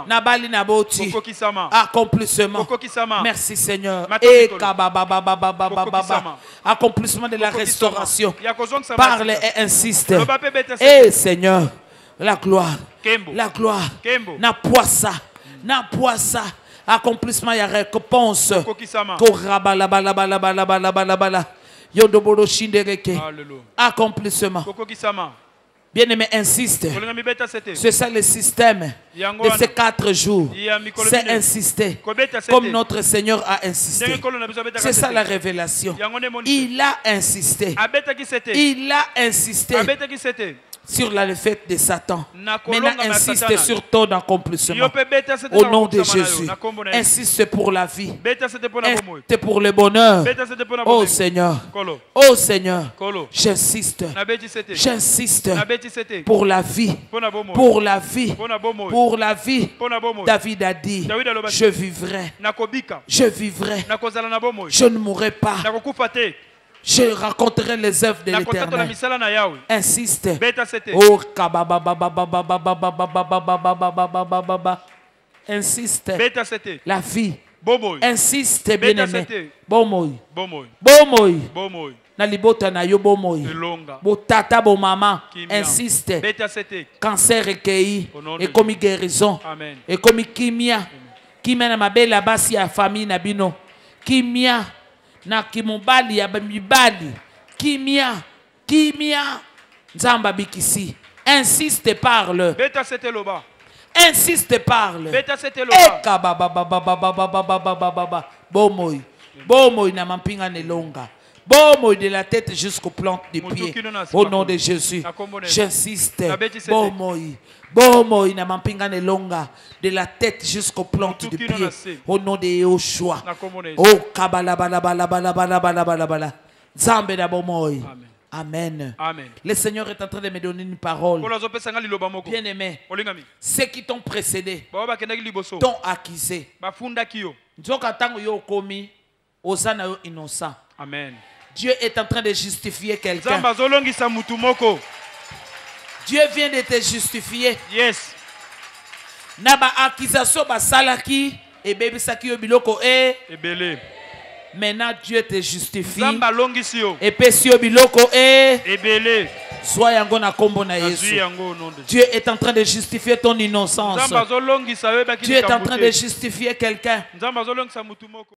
Nabali naboti. Accomplissement. Merci Seigneur. Accomplissement de la restauration. Parle et insiste. Eh Seigneur, la gloire. La gloire. Na poissa. Na poissa. Accomplissement, il y a récompense. Accomplissement. Bien-aimé, insiste. C'est ça le système de ces 4 jours. C'est insister. Comme notre Seigneur a insisté. C'est ça la révélation. Il a insisté. Il a insisté sur la défaite de Satan. Maintenant, insiste sur ton accomplissement. Au nom de Jésus. Insiste pour la vie. Insiste pour le bonheur. Oh Seigneur. Oh Seigneur. J'insiste. J'insiste pour la vie. Pour la vie. Pour la vie. David a dit, je vivrai. Je vivrai. Je ne mourrai pas. Je raconterai les œuvres de l'Éternel. Insiste. Oh, insiste. La vie. Insiste, bien-aimé. Bomoy. Bomoy. Na libota na yo bomoy. Botata bo maman. Insiste. Cancer recueilli. Et comme guérison. Et comme kimia. Kimia na mabela basi ya famille na bino. Kimia. Na kimubali ya mibali. Kimia. Kimia. Nzamba bikisi. Insiste, parle. Insiste, parle. Eka baba. Bomoy. Bomoy na mampinga nelonga. Bomoy de la tête jusqu'aux plantes des pieds. Au nom de Jésus. J'insiste. Bomoy. Bomoy na mampinga nelonga. De la tête jusqu'aux plantes du pied. Au nom de Yoshua. Oh kabala. Zambe da bomoy. Amen. Le Seigneur est en train de me donner une parole. Bien-aimé, ceux qui t'ont précédé, t'ont accusé. Innocent. Amen. Dieu est en train de justifier quelqu'un. Dieu vient de te justifier. Yes. Naba accusation ba salaki et baby saki biloko e ebele. Maintenant Dieu te justifie. Et pesio biloko e ebele. Sois yango na kombo na Yesu. Dieu est en train de justifier ton innocence. Dieu est en train de justifier quelqu'un.